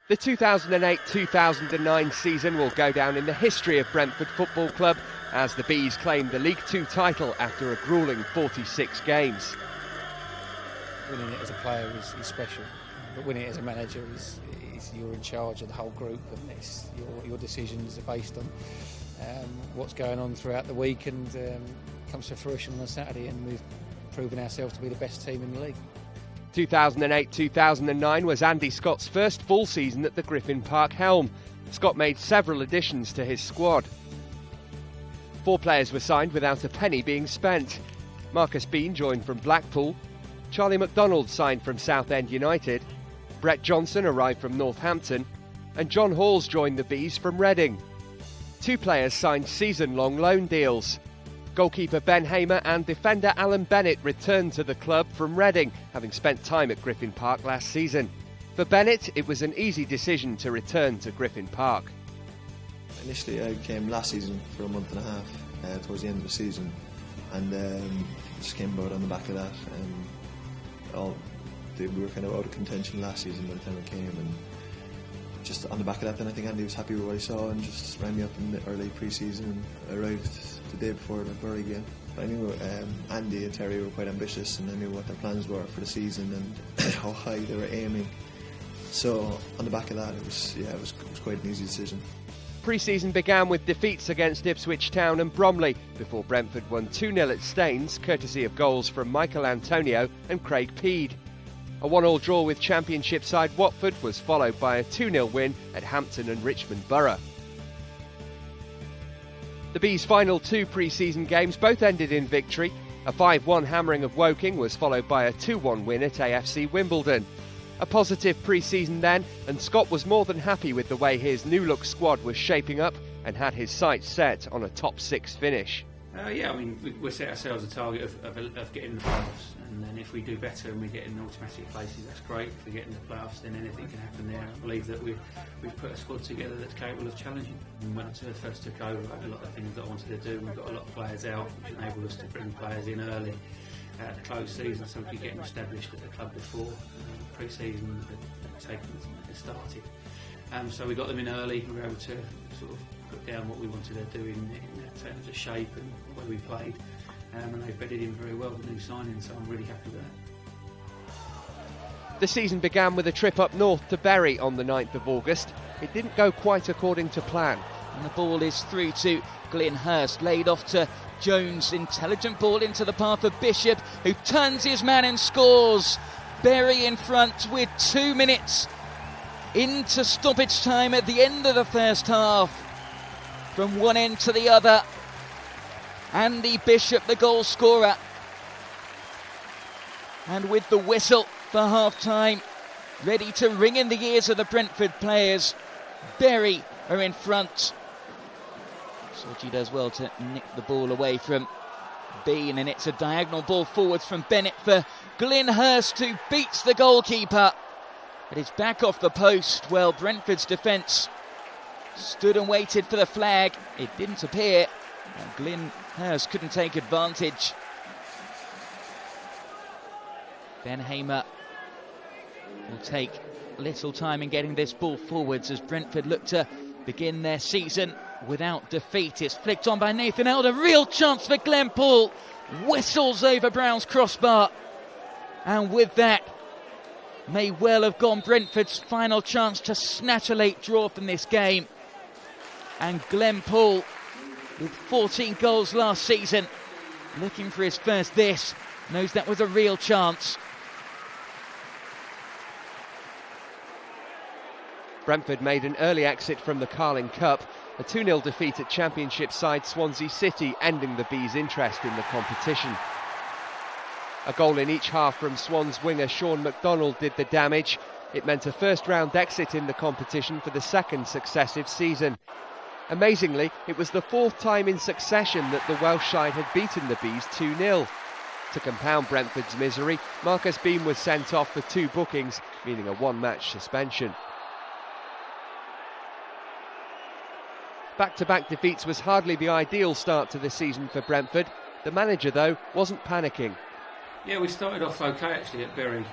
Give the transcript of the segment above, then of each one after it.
The 2008-2009 season will go down in the history of Brentford Football Club as the Bees claimed the League Two title after a gruelling 46 games. Winning it as a player is special, but winning it as a manager is you're in charge of the whole group, and it's your decisions are based on what's going on throughout the week, and comes to fruition on a Saturday, and we've proven ourselves to be the best team in the league. 2008-2009 was Andy Scott's first full season at the Griffin Park helm. Scott made several additions to his squad. 4 players were signed without a penny being spent. Marcus Bean joined from Blackpool, Charlie McDonald signed from Southend United, Brett Johnson arrived from Northampton, and John Halls joined the Bees from Reading. 2 players signed season-long loan deals. Goalkeeper Ben Hamer and defender Alan Bennett returned to the club from Reading, having spent time at Griffin Park last season. For Bennett, it was an easy decision to return to Griffin Park. Initially, I came last season for a month and a half, towards the end of the season, and just came about on the back of that. We were kind of out of contention last season by the time I came, and just on the back of that, then I think Andy was happy with what he saw and just rang me up in the early pre-season and arrived the day before the Bury game. I knew Andy and Terry were quite ambitious, and I knew what their plans were for the season and how high they were aiming. So on the back of that, it was quite an easy decision. Pre-season began with defeats against Ipswich Town and Bromley before Brentford won 2-0 at Staines, courtesy of goals from Michael Antonio and Craig Peed. A 1-1 draw with Championship side Watford was followed by a 2-0 win at Hampton and Richmond Borough. The Bees' final 2 pre-season games both ended in victory. A 5-1 hammering of Woking was followed by a 2-1 win at AFC Wimbledon. A positive pre-season then, and Scott was more than happy with the way his new-look squad was shaping up and had his sights set on a top 6 finish. We set ourselves a target of getting in the playoffs, and then if we do better and we get in automatic places, that's great. If we get in the playoffs, then anything can happen there. I believe that we've put a squad together that's capable of challenging. And when I first took over, I had a lot of things that I wanted to do. We've got a lot of players out, which enabled us to bring players in early at the close season, so we could get them established at the club before pre-season had started. So we got them in early. We were able to sort of put down what we wanted to do in terms of shape and the way we played, and they've bedded in very well with new signings, so I'm really happy with that. The season began with a trip up north to Bury on the 9th of August. It didn't go quite according to plan. And the ball is through to Glyn Hurst, laid off to Jones. Intelligent ball into the path of Bishop, who turns his man and scores. Bury in front with 2 minutes into stoppage time at the end of the first half. From one end to the other, Andy Bishop, the goal scorer. And with the whistle for half-time ready to ring in the ears of the Brentford players, Bury are in front. Sorgi does well to nick the ball away from Bean, and it's a diagonal ball forwards from Bennett for Glyn Hurst, who beats the goalkeeper. But it's back off the post. Well, Brentford's defence stood and waited for the flag. It didn't appear, and Glyn Hurst couldn't take advantage. Ben Hamer will take little time in getting this ball forwards as Brentford look to begin their season without defeat. It's flicked on by Nathan Elder. Real chance for Glenn Paul. Whistles over Brown's crossbar. And with that, may well have gone Brentford's final chance to snatch a late draw from this game. And Glenn Paul, with 14 goals last season, looking for his first this, knows that was a real chance. Brentford made an early exit from the Carling Cup. A 2-0 defeat at Championship side Swansea City, ending the Bees' interest in the competition. A goal in each half from Swans winger Sean McDonald did the damage. It meant a first-round exit in the competition for the 2nd successive season. Amazingly, it was the 4th time in succession that the Welsh side had beaten the Bees 2-0. To compound Brentford's misery, Marcus Bean was sent off for 2 bookings, meaning a 1-match suspension. Back-to-back defeats was hardly the ideal start to the season for Brentford. The manager, though, wasn't panicking. Yeah, we started off okay actually at Bury.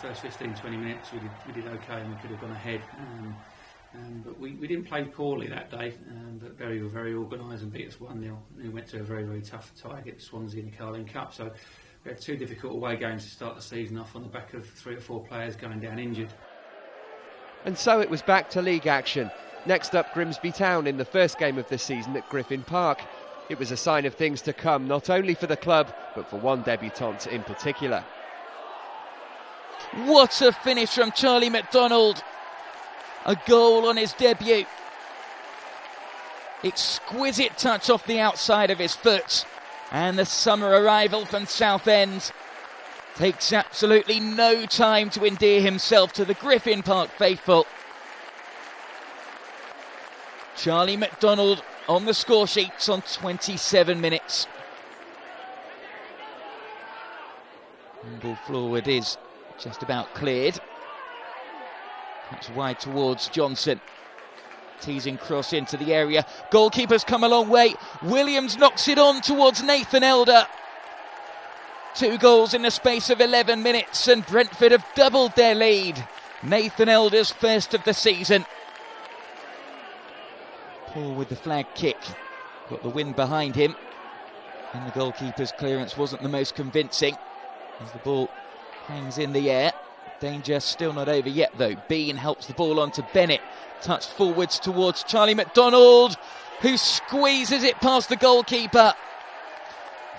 First 15-20 minutes we did okay and we could have gone ahead. But we didn't play poorly that day, but Bury were very organised and beat us 1-0. We went to a very, very tough tie against Swansea in the Carling Cup. So we had 2 difficult away games to start the season off on the back of 3 or 4 players going down injured. And so it was back to league action. Next up, Grimsby Town in the first game of the season at Griffin Park. It was a sign of things to come, not only for the club, but for one debutant in particular. What a finish from Charlie McDonald. A goal on his debut. Exquisite touch off the outside of his foot. And the summer arrival from Southend takes absolutely no time to endear himself to the Griffin Park faithful. Charlie McDonald on the score sheets on 27 minutes. Ball forward is just about cleared. That's wide towards Johnson. Teasing cross into the area. Goalkeeper's come a long way. Williams knocks it on towards Nathan Elder. 2 goals in the space of 11 minutes and Brentford have doubled their lead. Nathan Elder's first of the season. Paul with the flag kick. Got the wind behind him. And the goalkeeper's clearance wasn't the most convincing as the ball hangs in the air. Danger still not over yet though. Bean helps the ball on to Bennett. Touched forwards towards Charlie McDonald, who squeezes it past the goalkeeper.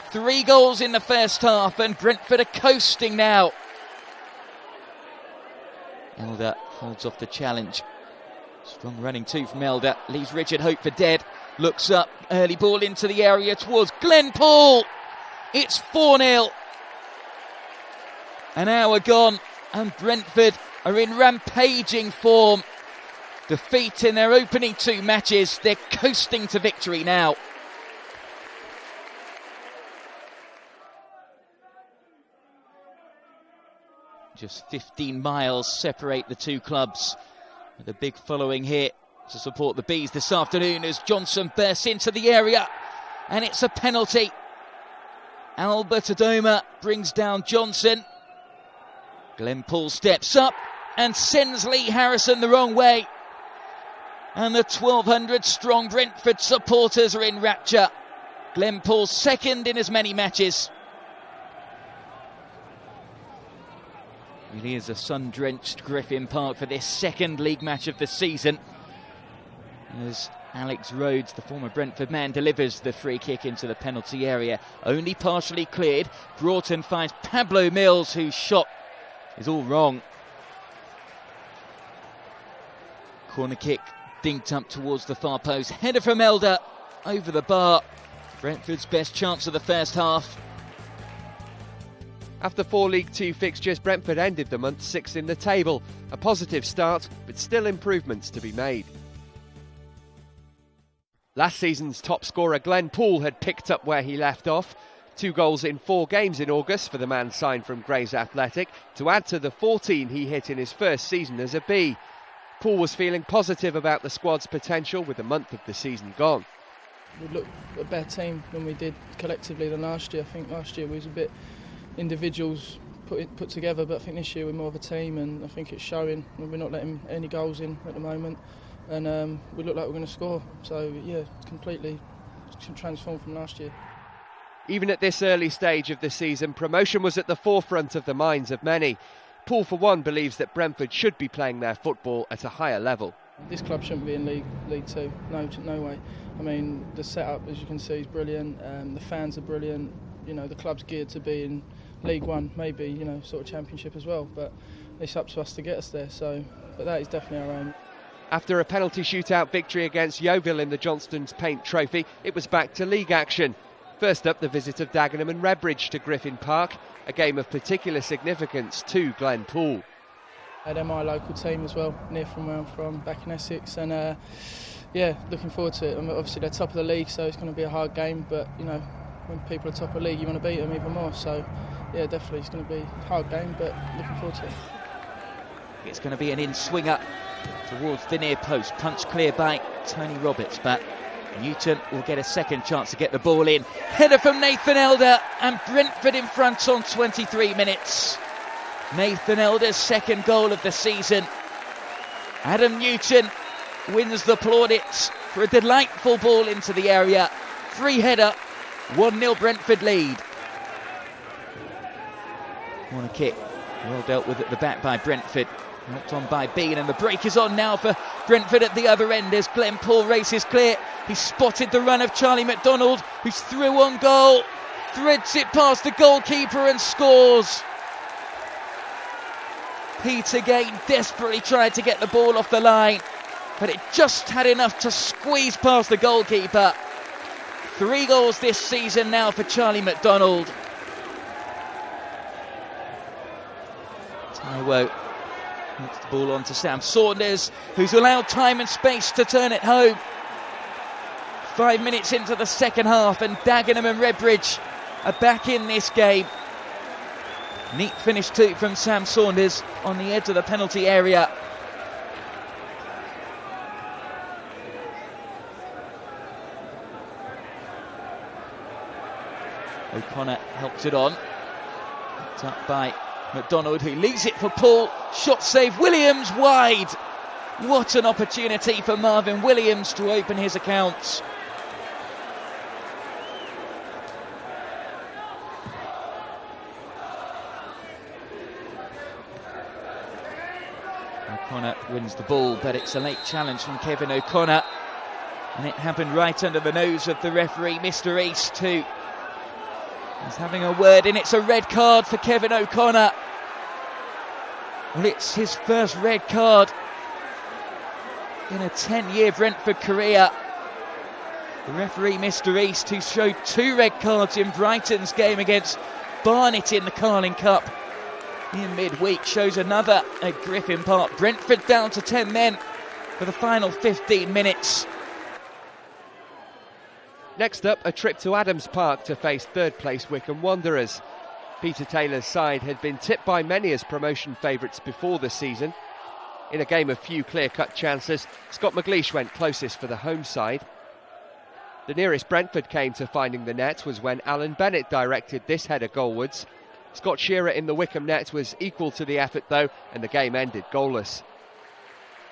3 goals in the first half and Brentford are coasting now. Elder holds off the challenge. Strong running too from Elder. Leaves Richard Hope for dead. Looks up. Early ball into the area towards Glenn Paul. It's 4-0. An hour gone and Brentford are in rampaging form. Defeat in their opening 2 matches. They're coasting to victory now. Just 15 miles separate the 2 clubs. With a big following here to support the Bees this afternoon as Johnson bursts into the area. And it's a penalty. Albert Adoma brings down Johnson. Glenn Paul steps up and sends Lee Harrison the wrong way. And the 1,200 strong Brentford supporters are in rapture. Glenn Paul second in as many matches. Really is a sun-drenched Griffin Park for this second league match of the season. As Alex Rhodes, the former Brentford man, delivers the free kick into the penalty area. Only partially cleared. Broughton finds Pablo Mills, whose shot is all wrong. Corner kick dinked up towards the far post. Header from Elder over the bar. Brentford's best chance of the first half. After 4 League 2 fixtures, Brentford ended the month 6th in the table. A positive start, but still improvements to be made. Last season's top scorer Glenn Poole had picked up where he left off. 2 goals in 4 games in August for the man signed from Grays Athletic, to add to the 14 he hit in his first season as a B. Poole was feeling positive about the squad's potential with a month of the season gone. We looked a better team than we did collectively than last year. I think last year we was a bit individuals put together, but I think this year we're more of a team, and I think it's showing. We're not letting any goals in at the moment, and we look like we're going to score. So yeah, completely transformed from last year. Even at this early stage of the season, promotion was at the forefront of the minds of many. Paul, for one, believes that Brentford should be playing their football at a higher level. This club shouldn't be in League 2, no way. I mean, the setup, as you can see, is brilliant. The fans are brilliant. You know, the club's geared to be in League 1, maybe, you know, sort of Championship as well. But it's up to us to get us there. So, but that is definitely our aim. After a penalty shootout victory against Yeovil in the Johnstone's Paint Trophy, it was back to league action. First up, the visit of Dagenham and Redbridge to Griffin Park, a game of particular significance to Glenn Poole. They're my local team as well, near from where I'm from, back in Essex, and yeah, looking forward to it. Obviously they're top of the league, so it's going to be a hard game, but you know, when people are top of the league you want to beat them even more, so yeah, definitely it's going to be a hard game, but looking forward to it. It's going to be an in-swinger towards the near post, punch clear by Tony Roberts, but Newton will get a second chance to get the ball in. Header from Nathan Elder, and Brentford in front on 23 minutes. Nathan Elder's second goal of the season. Adam Newton wins the plaudits for a delightful ball into the area. Free header, 1-0 Brentford lead. Corner kick, well dealt with at the back by Brentford. Knocked on by Bean, and the break is on now for Brentford at the other end as Glenn Paul races clear. He spotted the run of Charlie McDonald, who's through on goal, threads it past the goalkeeper and scores. Peter Gain desperately tried to get the ball off the line, but it just had enough to squeeze past the goalkeeper. 3 goals this season now for Charlie McDonald. Taiwo gets the ball on to Sam Saunders, who's allowed time and space to turn it home. 5 minutes into the second half, and Dagenham and Redbridge are back in this game. Neat finish too from Sam Saunders on the edge of the penalty area. O'Connor helps it on. Picked up by McDonald, who leaves it for Paul. Shot save, Williams wide. What an opportunity for Marvin Williams to open his accounts. O'Connor wins the ball, but it's a late challenge from Kevin O'Connor, and it happened right under the nose of the referee, Mr. East, who is having a word in. It's a red card for Kevin O'Connor. Well, it's his first red card in a 10-year Brentford career. The referee, Mr. East, who showed 2 red cards in Brighton's game against Barnet in the Carling Cup in midweek, shows another at Griffin Park. Brentford down to 10 men for the final 15 minutes. Next up, a trip to Adams Park to face third-place Wycombe Wanderers. Peter Taylor's side had been tipped by many as promotion favourites before the season. In a game of few clear-cut chances, Scott McLeish went closest for the home side. The nearest Brentford came to finding the net was when Alan Bennett directed this header goalwards. Scott Shearer in the Wycombe net was equal to the effort though, and the game ended goalless.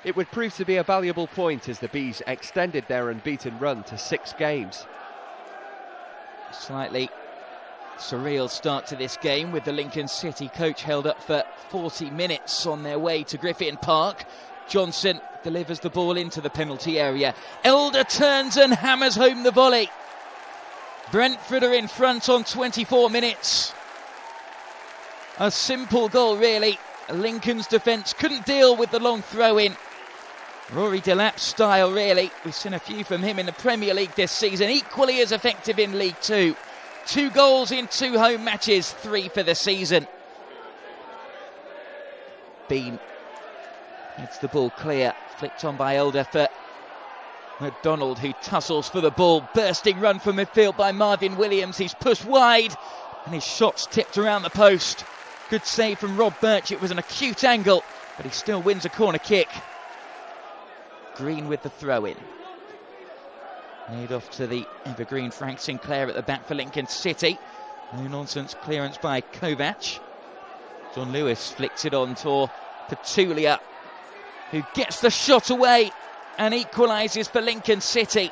It would prove to be a valuable point as the Bees extended their unbeaten run to 6 games. Slightly surreal start to this game, with the Lincoln City coach held up for 40 minutes on their way to Griffin Park. Johnson delivers the ball into the penalty area. Elder turns and hammers home the volley. Brentford are in front on 24 minutes. A simple goal, really. Lincoln's defence couldn't deal with the long throw-in. Rory Delap style, really. We've seen a few from him in the Premier League this season, equally as effective in League Two. 2 goals in 2 home matches, 3 for the season. Bean gets the ball clear, flicked on by Elder for McDonald, who tussles for the ball. Bursting run from midfield by Marvin Williams. He's pushed wide, and his shot's tipped around the post. Good save from Rob Birch. It was an acute angle, but he still wins a corner kick. Green with the throw-in. Laid off to the evergreen Frank Sinclair at the back for Lincoln City. No nonsense clearance by Kovac. John Lewis flicks it on to Petulia, who gets the shot away and equalises for Lincoln City.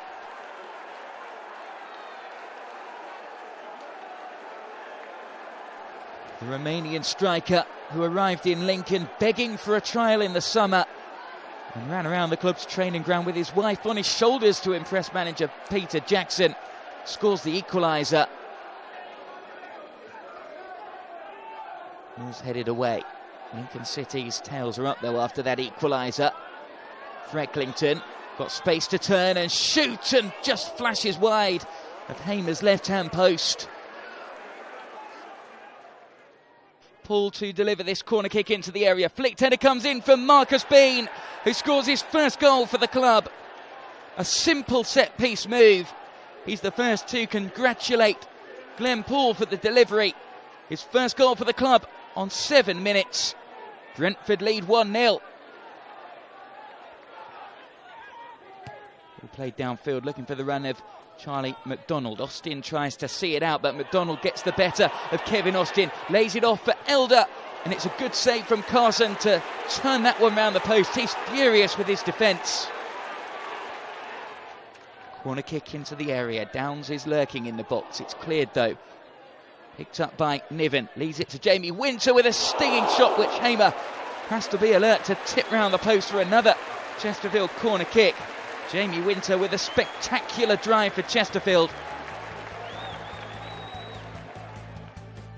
The Romanian striker, who arrived in Lincoln begging for a trial in the summer and ran around the club's training ground with his wife on his shoulders to impress manager Peter Jackson, scores the equaliser. Who's headed away. Lincoln City's tails are up though after that equaliser. Frecklington got space to turn and shoot, and just flashes wide of Hamer's left-hand post. Paul to deliver this corner kick into the area. Flicked header comes in from Marcus Bean, who scores his first goal for the club. A simple set-piece move. He's the first to congratulate Glenn Paul for the delivery. His first goal for the club on 7 minutes. Brentford lead 1-0. He played downfield looking for the run of Charlie McDonald. Austin tries to see it out, but McDonald gets the better of Kevin Austin, lays it off for Elder, and it's a good save from Carson to turn that one round the post. He's furious with his defence. Corner kick into the area. Downs is lurking in the box. It's cleared though. Picked up by Niven. Leaves it to Jamie Winter with a stinging shot, which Hamer has to be alert to tip round the post for another Chesterfield corner kick. Jamie Winter with a spectacular drive for Chesterfield.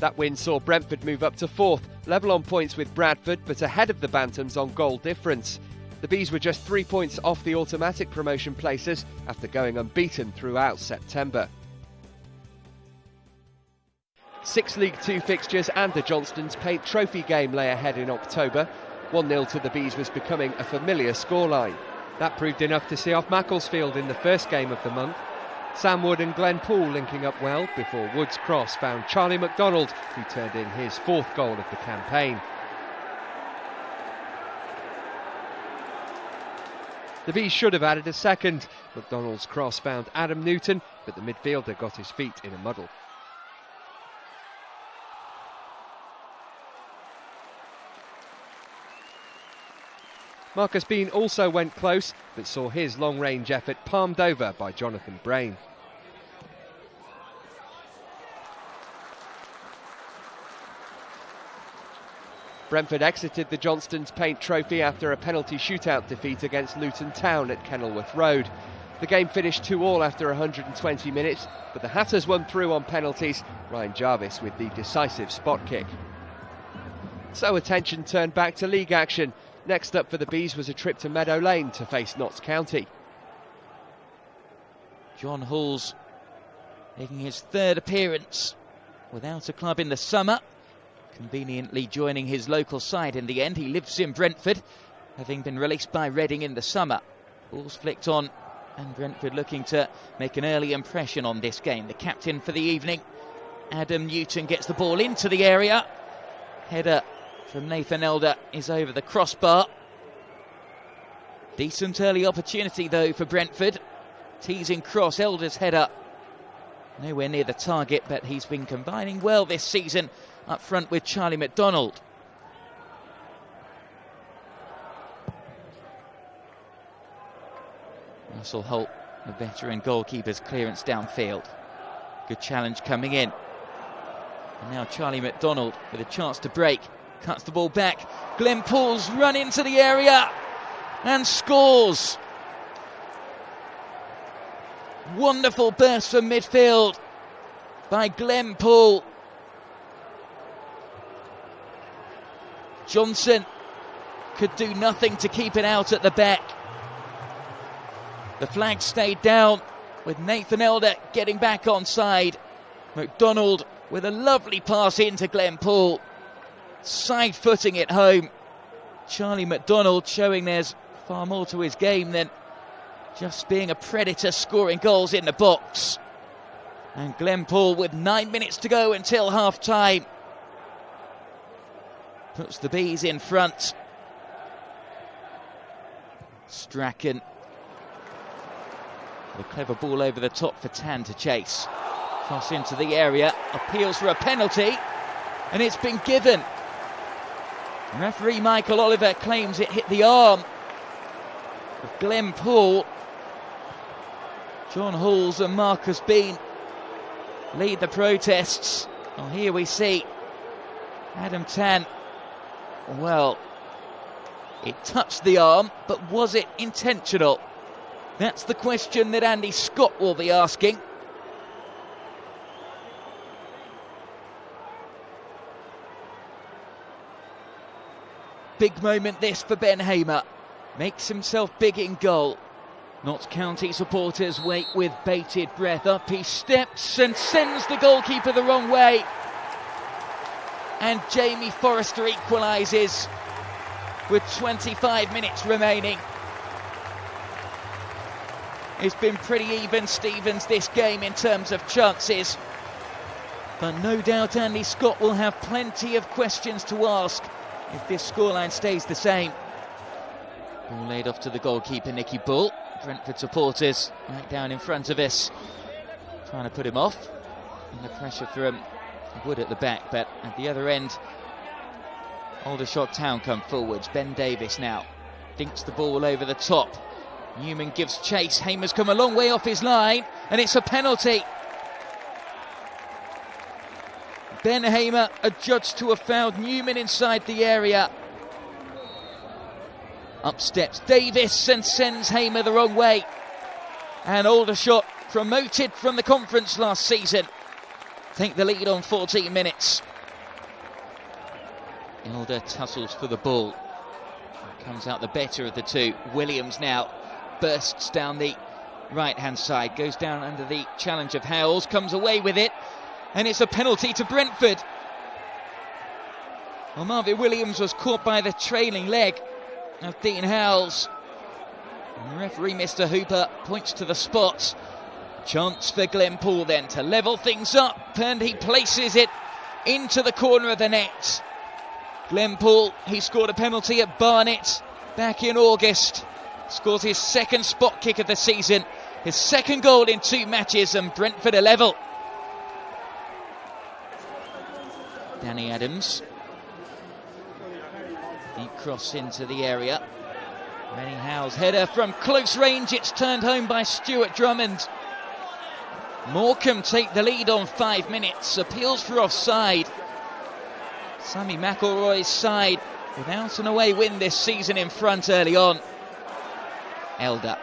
That win saw Brentford move up to 4th, level on points with Bradford, but ahead of the Bantams on goal difference. The Bees were just 3 points off the automatic promotion places after going unbeaten throughout September. 6 League 2 fixtures and the Johnstone's Paint Trophy game lay ahead in October. 1-0 to the Bees was becoming a familiar scoreline. That proved enough to see off Macclesfield in the first game of the month. Sam Wood and Glenn Poole linking up well before Wood's cross found Charlie McDonald, who turned in his 4th goal of the campaign. The Bees should have added a second. McDonald's cross found Adam Newton, but the midfielder got his feet in a muddle. Marcus Bean also went close, but saw his long-range effort palmed over by Jonathan Brain. Brentford exited the Johnstone's Paint Trophy after a penalty shootout defeat against Luton Town at Kenilworth Road. The game finished 2-2 after 120 minutes, but the Hatters won through on penalties, Ryan Jarvis with the decisive spot kick. So attention turned back to league action. Next up for the Bees was a trip to Meadow Lane to face Notts County. John Halls making his 3rd appearance without a club in the summer, conveniently joining his local side in the end. He lives in Brentford, having been released by Reading in the summer. Balls flicked on, and Brentford looking to make an early impression on this game. The captain for the evening, Adam Newton, gets the ball into the area. Header from Nathan Elder is over the crossbar. Decent early opportunity though for Brentford. Teasing cross, Elder's header nowhere near the target, but he's been combining well this season up front with Charlie McDonald. Russell Holt, the veteran goalkeeper's clearance downfield. Good challenge coming in. And now Charlie McDonald with a chance to break. Cuts the ball back. Glenn Poole's run into the area and scores. Wonderful burst from midfield by Glenn Poole. Johnson could do nothing to keep it out at the back. The flag stayed down with Nathan Elder getting back onside. McDonald with a lovely pass into Glenn Poole, side-footing it home. Charlie McDonald showing there's far more to his game than just being a predator scoring goals in the box. And Glenn Poole with 9 minutes to go until half-time puts the Bees in front. Strachan, a clever ball over the top for Tan to chase. Cross into the area, appeals for a penalty, and it's been given. Referee Michael Oliver claims it hit the arm of Glenn Poole. John Halls and Marcus Bean lead the protests. Well, here we see Adam Tan. Well, it touched the arm, but was it intentional? That's the question that Andy Scott will be asking. Big moment this for Ben Hamer. Makes himself big in goal. Notts County supporters wait with bated breath. Up he steps and sends the goalkeeper the wrong way. And Jamie Forrester equalises with 25 minutes remaining. It's been pretty even Stevens this game in terms of chances. But no doubt Andy Scott will have plenty of questions to ask if this scoreline stays the same. Ball laid off to the goalkeeper, Nicky Bull. Brentford supporters right down in front of us, trying to put him off. And the pressure from Wood at the back, but at the other end, Aldershot Town come forwards. Ben Davies now dinks the ball over the top. Newman gives chase. Hamer's come a long way off his line, and it's a penalty. Ben Hamer adjudged to have fouled Newman inside the area. Up steps Davis and sends Hamer the wrong way. And Aldershot, promoted from the conference last season, take the lead on 14 minutes. Elder tussles for the ball. Comes out the better of the two. Williams now bursts down the right-hand side, goes down under the challenge of Howells, comes away with it, and it's a penalty to Brentford. Well, Marvin Williams was caught by the trailing leg of Dean Howells. And the referee, Mr. Hooper, points to the spot. Chance for Glenpool then to level things up, and he places it into the corner of the net. Glenpool, he scored a penalty at Barnet back in August. Scores his second spot kick of the season, his second goal in 2 matches, and Brentford are level. Danny Adams. Deep cross into the area. Rennie Howe's header from close range. It's turned home by Stuart Drummond. Morecambe take the lead on 5 minutes. Appeals for offside. Sammy McElroy's side without an away win this season in front early on. Elder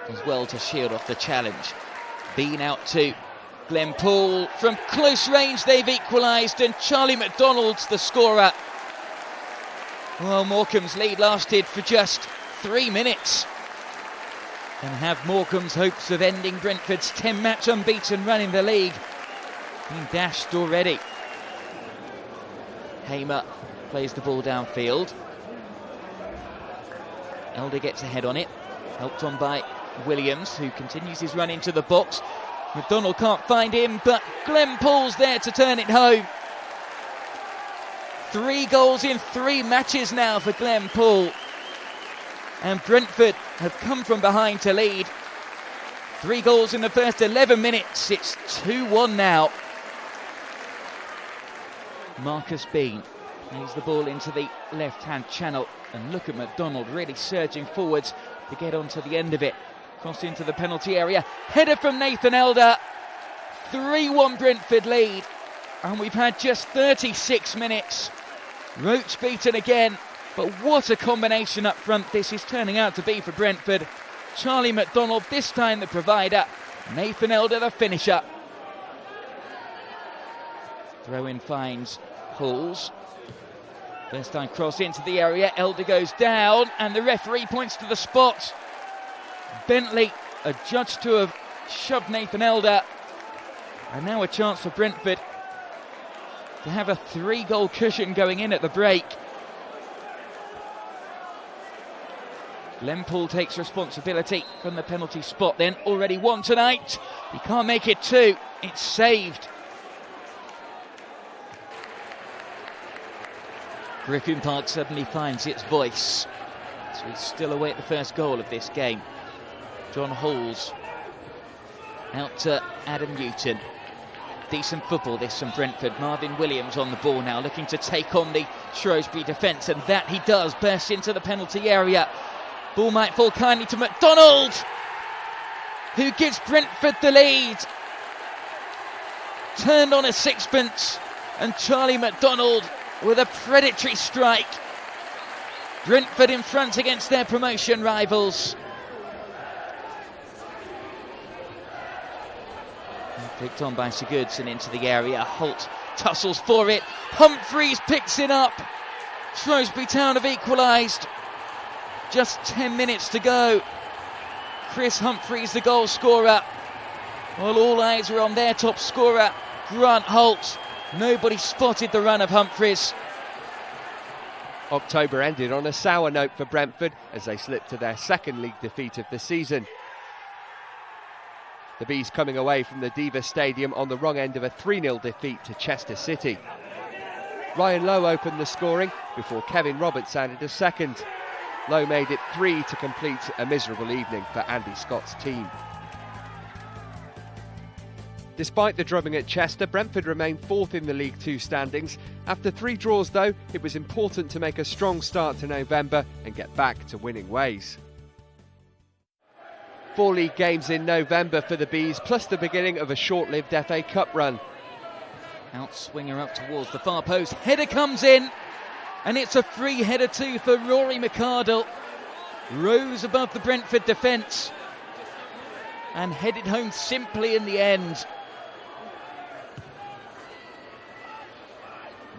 does well to shield off the challenge. Bean out to Glenpool. From close range they've equalised, and Charlie McDonald's the scorer. Well, Morecambe's lead lasted for just 3 minutes. And have Morecambe's hopes of ending Brentford's 10-match unbeaten run in the league been dashed already. Hamer plays the ball downfield. Elder gets ahead on it, helped on by Williams, who continues his run into the box. McDonald can't find him, but Glenpool's there to turn it home. 3 goals in 3 matches now for Glenpool. And Brentford have come from behind to lead. 3 goals in the first 11 minutes. It's 2-1 now. Marcus Bean plays the ball into the left-hand channel, and look at McDonald really surging forwards to get onto the end of it. Cross into the penalty area. Header from Nathan Elder. 3-1 Brentford lead. And we've had just 36 minutes. Roach beaten again, but what a combination up front this is turning out to be for Brentford. Charlie McDonald, this time the provider. Nathan Elder, the finisher. Throw-in finds Halls. First time cross into the area. Elder goes down, and the referee points to the spot. Bentley adjudged to have shoved Nathan Elder. And now a chance for Brentford to have a 3-goal cushion going in at the break. Glenpool takes responsibility from the penalty spot then. Already 1 tonight. He can't make it 2. It's saved. Griffin Park suddenly finds its voice. So we still await the first goal of this game. John Halls out to Adam Newton. Decent football this from Brentford. Marvin Williams on the ball now, looking to take on the Shrewsbury defence, and that he does. Bursts into the penalty area. Ball might fall kindly to McDonald, who gives Brentford the lead. Turned on a sixpence, and Charlie McDonald with a predatory strike. Brentford in front against their promotion rivals. Picked on by Sigurdsson into the area. Holt tussles for it. Humphreys picks it up. Shrewsbury Town have equalised. Just 10 minutes to go. Chris Humphreys, the goal scorer. Well, all eyes were on their top scorer, Grant Holt. Nobody spotted the run of Humphreys. October ended on a sour note for Brentford as they slipped to their second league defeat of the season. The Bees coming away from the Diva Stadium on the wrong end of a 3-0 defeat to Chester City. Ryan Lowe opened the scoring before Kevin Roberts added a second. Lowe made it 3 to complete a miserable evening for Andy Scott's team. Despite the drubbing at Chester, Brentford remained 4th in the League Two standings. After 3 draws though, it was important to make a strong start to November and get back to winning ways. 4 league games in November for the Bees, plus the beginning of a short-lived FA Cup run. Outswinger up towards the far post, header comes in, and it's a free header too for Rory McArdle. Rose above the Brentford defence and headed home simply in the end.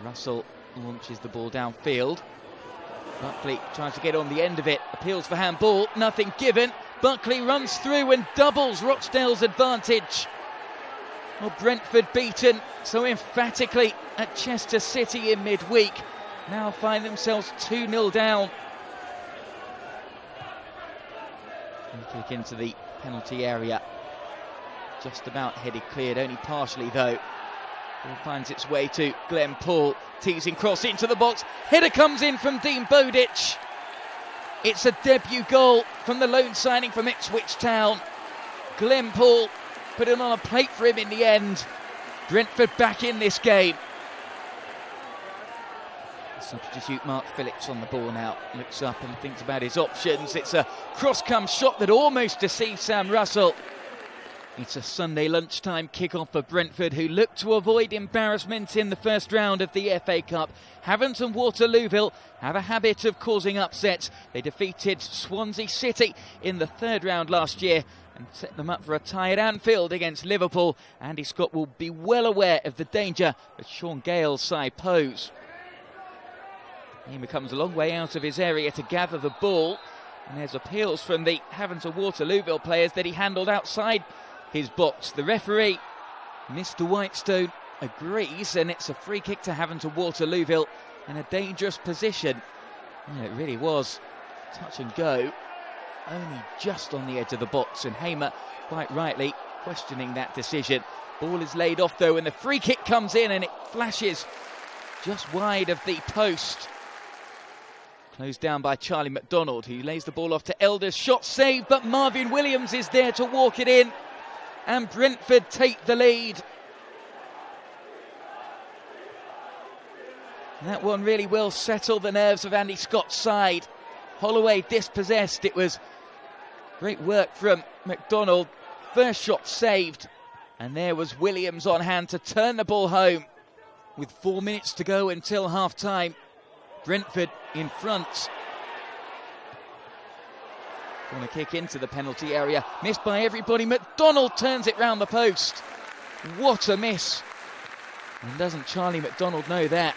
Russell launches the ball downfield. Buckley tries to get on the end of it, appeals for handball, nothing given. Buckley runs through and doubles Rochdale's advantage. Well, Brentford beaten so emphatically at Chester City in midweek, now find themselves 2-0 down. And kick into the penalty area, just about headed cleared, only partially though. Ball finds its way to Glenn Paul, teasing cross into the box, header comes in from Dean Bowditch. It's a debut goal from the loan signing from Ipswich Town. Glenn Paul put it on a plate for him in the end. Brentford back in this game. Substitute Mark Phillips on the ball now, looks up and thinks about his options. It's a cross-come shot that almost deceived Sam Russell. It's a Sunday lunchtime kick-off for Brentford, who look to avoid embarrassment in the first round of the FA Cup. Havant and Waterlooville have a habit of causing upsets. They defeated Swansea City in the third round last year and set them up for a tie at Anfield against Liverpool. Andy Scott will be well aware of the danger that Sean Gale's side pose. He comes a long way out of his area to gather the ball, and there's appeals from the Havant and Waterlooville players that he handled outside his box. The referee, Mr. Whitestone, agrees, and it's a free kick to Havant and Waterlooville in a dangerous position. Yeah, it really was touch and go, only just on the edge of the box, and Hamer quite rightly questioning that decision. Ball is laid off though, and the free kick comes in and it flashes just wide of the post. Closed down by Charlie McDonald, who lays the ball off to Elders. Shot saved, but Marvin Williams is there to walk it in, and Brentford take the lead. That one really will settle the nerves of Andy Scott's side. Holloway dispossessed. It was great work from McDonald. First shot saved, and there was Williams on hand to turn the ball home. With 4 minutes to go until half-time, Brentford in front. Corner kick into the penalty area, missed by everybody. McDonald turns it round the post. What a miss. And doesn't Charlie McDonald know that?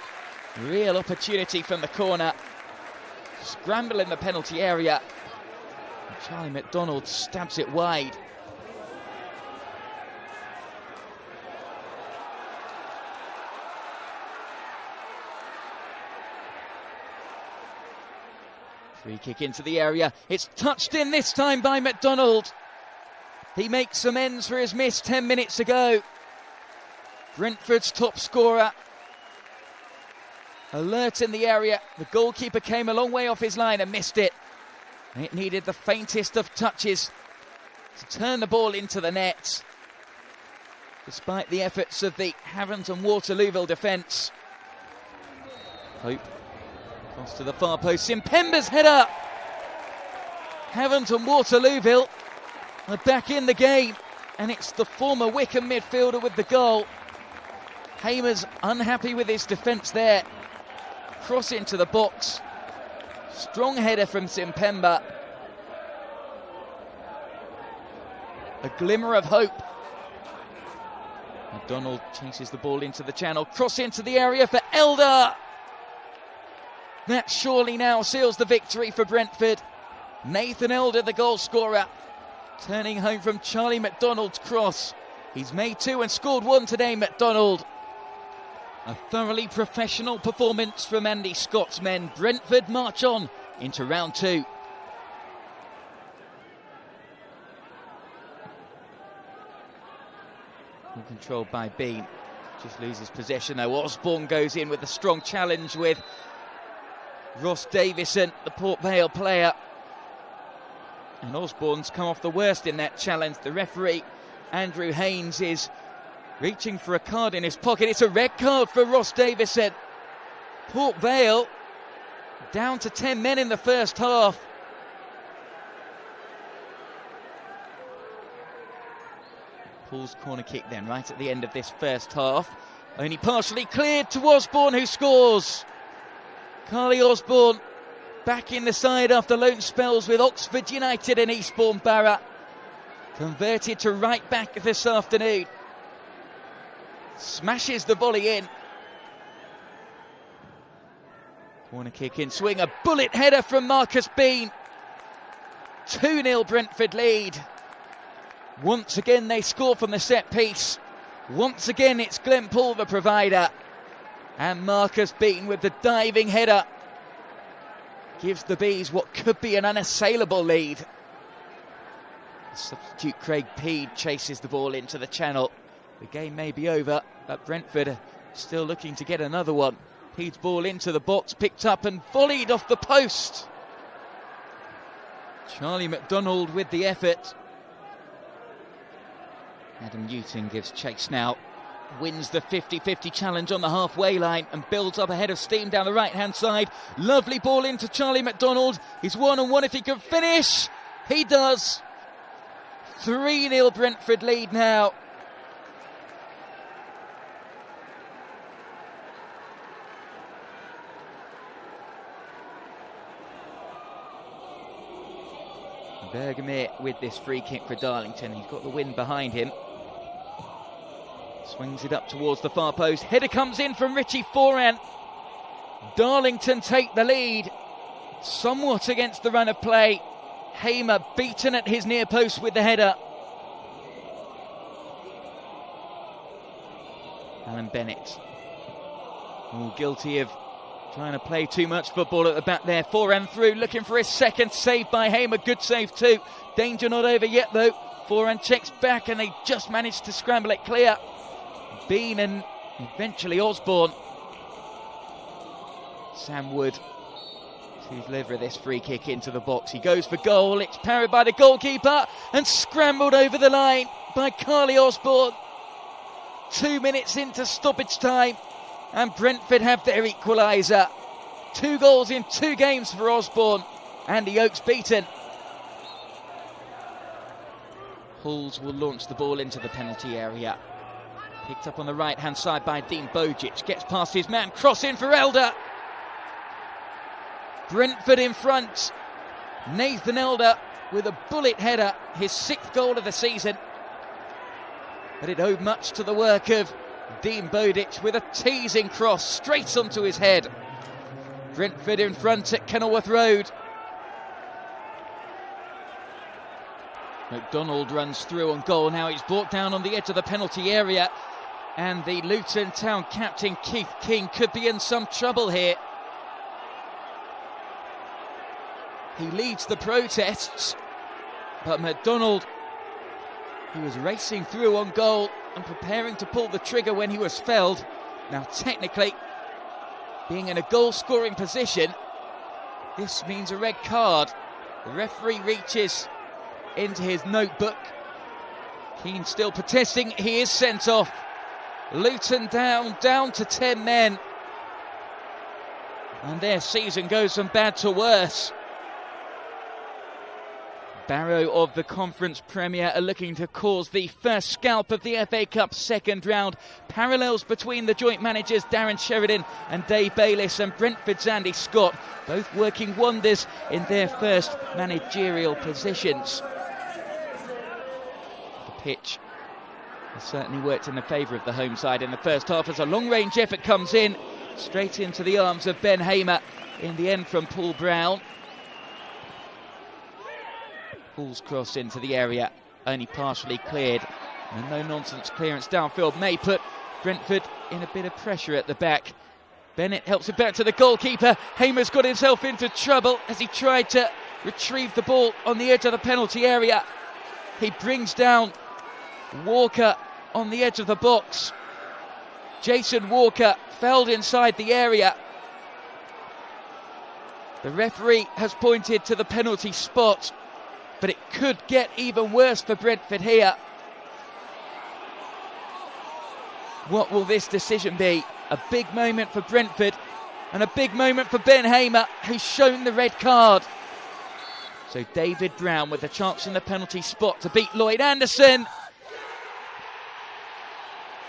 Real opportunity from the corner. Scramble in the penalty area. And Charlie McDonald stabs it wide. Free kick into the area. It's touched in this time by McDonald. He makes amends for his miss 10 minutes ago. Brentford's top scorer. Alert in the area. The goalkeeper came a long way off his line and missed it. It needed the faintest of touches to turn the ball into the net. Despite the efforts of the Havant and Waterlooville defence. Hope. Cross to the far post. Simpemba's header. Havant and Waterlooville are back in the game, and it's the former Wycombe midfielder with the goal. Hamer's unhappy with his defence there. Cross into the box. Strong header from Simpemba. A glimmer of hope. McDonald chases the ball into the channel. Cross into the area for Elder. That surely now seals the victory for Brentford. Nathan Elder, the goal scorer, turning home from Charlie McDonald's cross. He's made 2 and scored 1 today, McDonald. A thoroughly professional performance from Andy Scott's men. Brentford march on into round 2. All controlled by Bean. Just loses possession though. Osborne goes in with a strong challenge with Ross Davison. the Port Vale player. And Osborne's come off the worst in that challenge. The referee, Andrew Haynes, is reaching for a card in his pocket. It's a red card for Ross Davison. Port Vale down to 10 men in the first half. Paul's corner kick then, right at the end of this first half. Only partially cleared to Osborne, who scores. Carly Osborne back in the side after loan spells with Oxford United and Eastbourne Barra. Converted to right back this afternoon. Smashes the volley in. Corner kick in swing, a bullet header from Marcus Bean. 2-0 Brentford lead. Once again they score from the set piece. Once again it's Glenn Paul the provider. And Marcus Bean with the diving header gives the Bees what could be an unassailable lead. Substitute Craig Peed chases the ball into the channel. The game may be over, but Brentford are still looking to get another one. Peed's ball into the box, picked up and volleyed off the post. Charlie McDonald with the effort. Adam Newton gives chase now. Wins the 50-50 challenge on the halfway line and builds up ahead of steam down the right-hand side. Lovely ball into Charlie McDonald. He's 1-on-1 if he can finish. He does. 3-0 Brentford lead now. Bergermeer with this free kick for Darlington. He's got the wind behind him. Swings it up towards the far post. Header comes in from Richie Foran. Darlington take the lead. Somewhat against the run of play. Hamer beaten at his near post with the header. Alan Bennett. All guilty of trying to play too much football at the back there. Foran through, looking for his second. Save by Hamer. Good save too. Danger not over yet though. Foran checks back and they just managed to scramble it clear. Bean and eventually Osborne. Sam Wood to deliver this free kick into the box. He goes for goal. It's parried by the goalkeeper and scrambled over the line by Carly Osborne. 2 minutes into stoppage time and Brentford have their equaliser. 2 goals in 2 games for Osborne and the Oaks beaten. Hulls will launch the ball into the penalty area. Picked up on the right-hand side by Dean Bojic. Gets past his man. Cross in for Elder. Brentford in front. Nathan Elder with a bullet header. His 6th goal of the season. But it owed much to the work of Dean Bodic with a teasing cross straight onto his head. Brentford in front at Kenilworth Road. McDonald runs through on goal. Now he's brought down on the edge of the penalty area. And the Luton Town captain Keith King could be in some trouble here. He leads the protests. But McDonald, he was racing through on goal and preparing to pull the trigger when he was felled. Now technically, being in a goal-scoring position, this means a red card. The referee reaches into his notebook. Keane still protesting. He is sent off. Luton down to 10 men. And their season goes from bad to worse. Barrow of the Conference Premier are looking to cause the first scalp of the FA Cup second round. Parallels between the joint managers Darren Sheridan and Dave Bayliss and Brentford's Andy Scott, both working wonders in their first managerial positions. The pitch has certainly worked in the favour of the home side in the first half as a long-range effort comes in straight into the arms of Ben Hamer, in the end from Paul Brown. Paul's cross into the area, only partially cleared. And a no-nonsense clearance downfield may put Brentford in a bit of pressure at the back. Bennett helps it back to the goalkeeper. Hamer's got himself into trouble as he tried to retrieve the ball on the edge of the penalty area. He brings down Walker on the edge of the box. Jason Walker felled inside the area. The referee has pointed to the penalty spot, but it could get even worse for Brentford here. What will this decision be? A big moment for Brentford and a big moment for Ben Hamer, who's shown the red card. So David Brown with a chance in the penalty spot to beat Lloyd Anderson.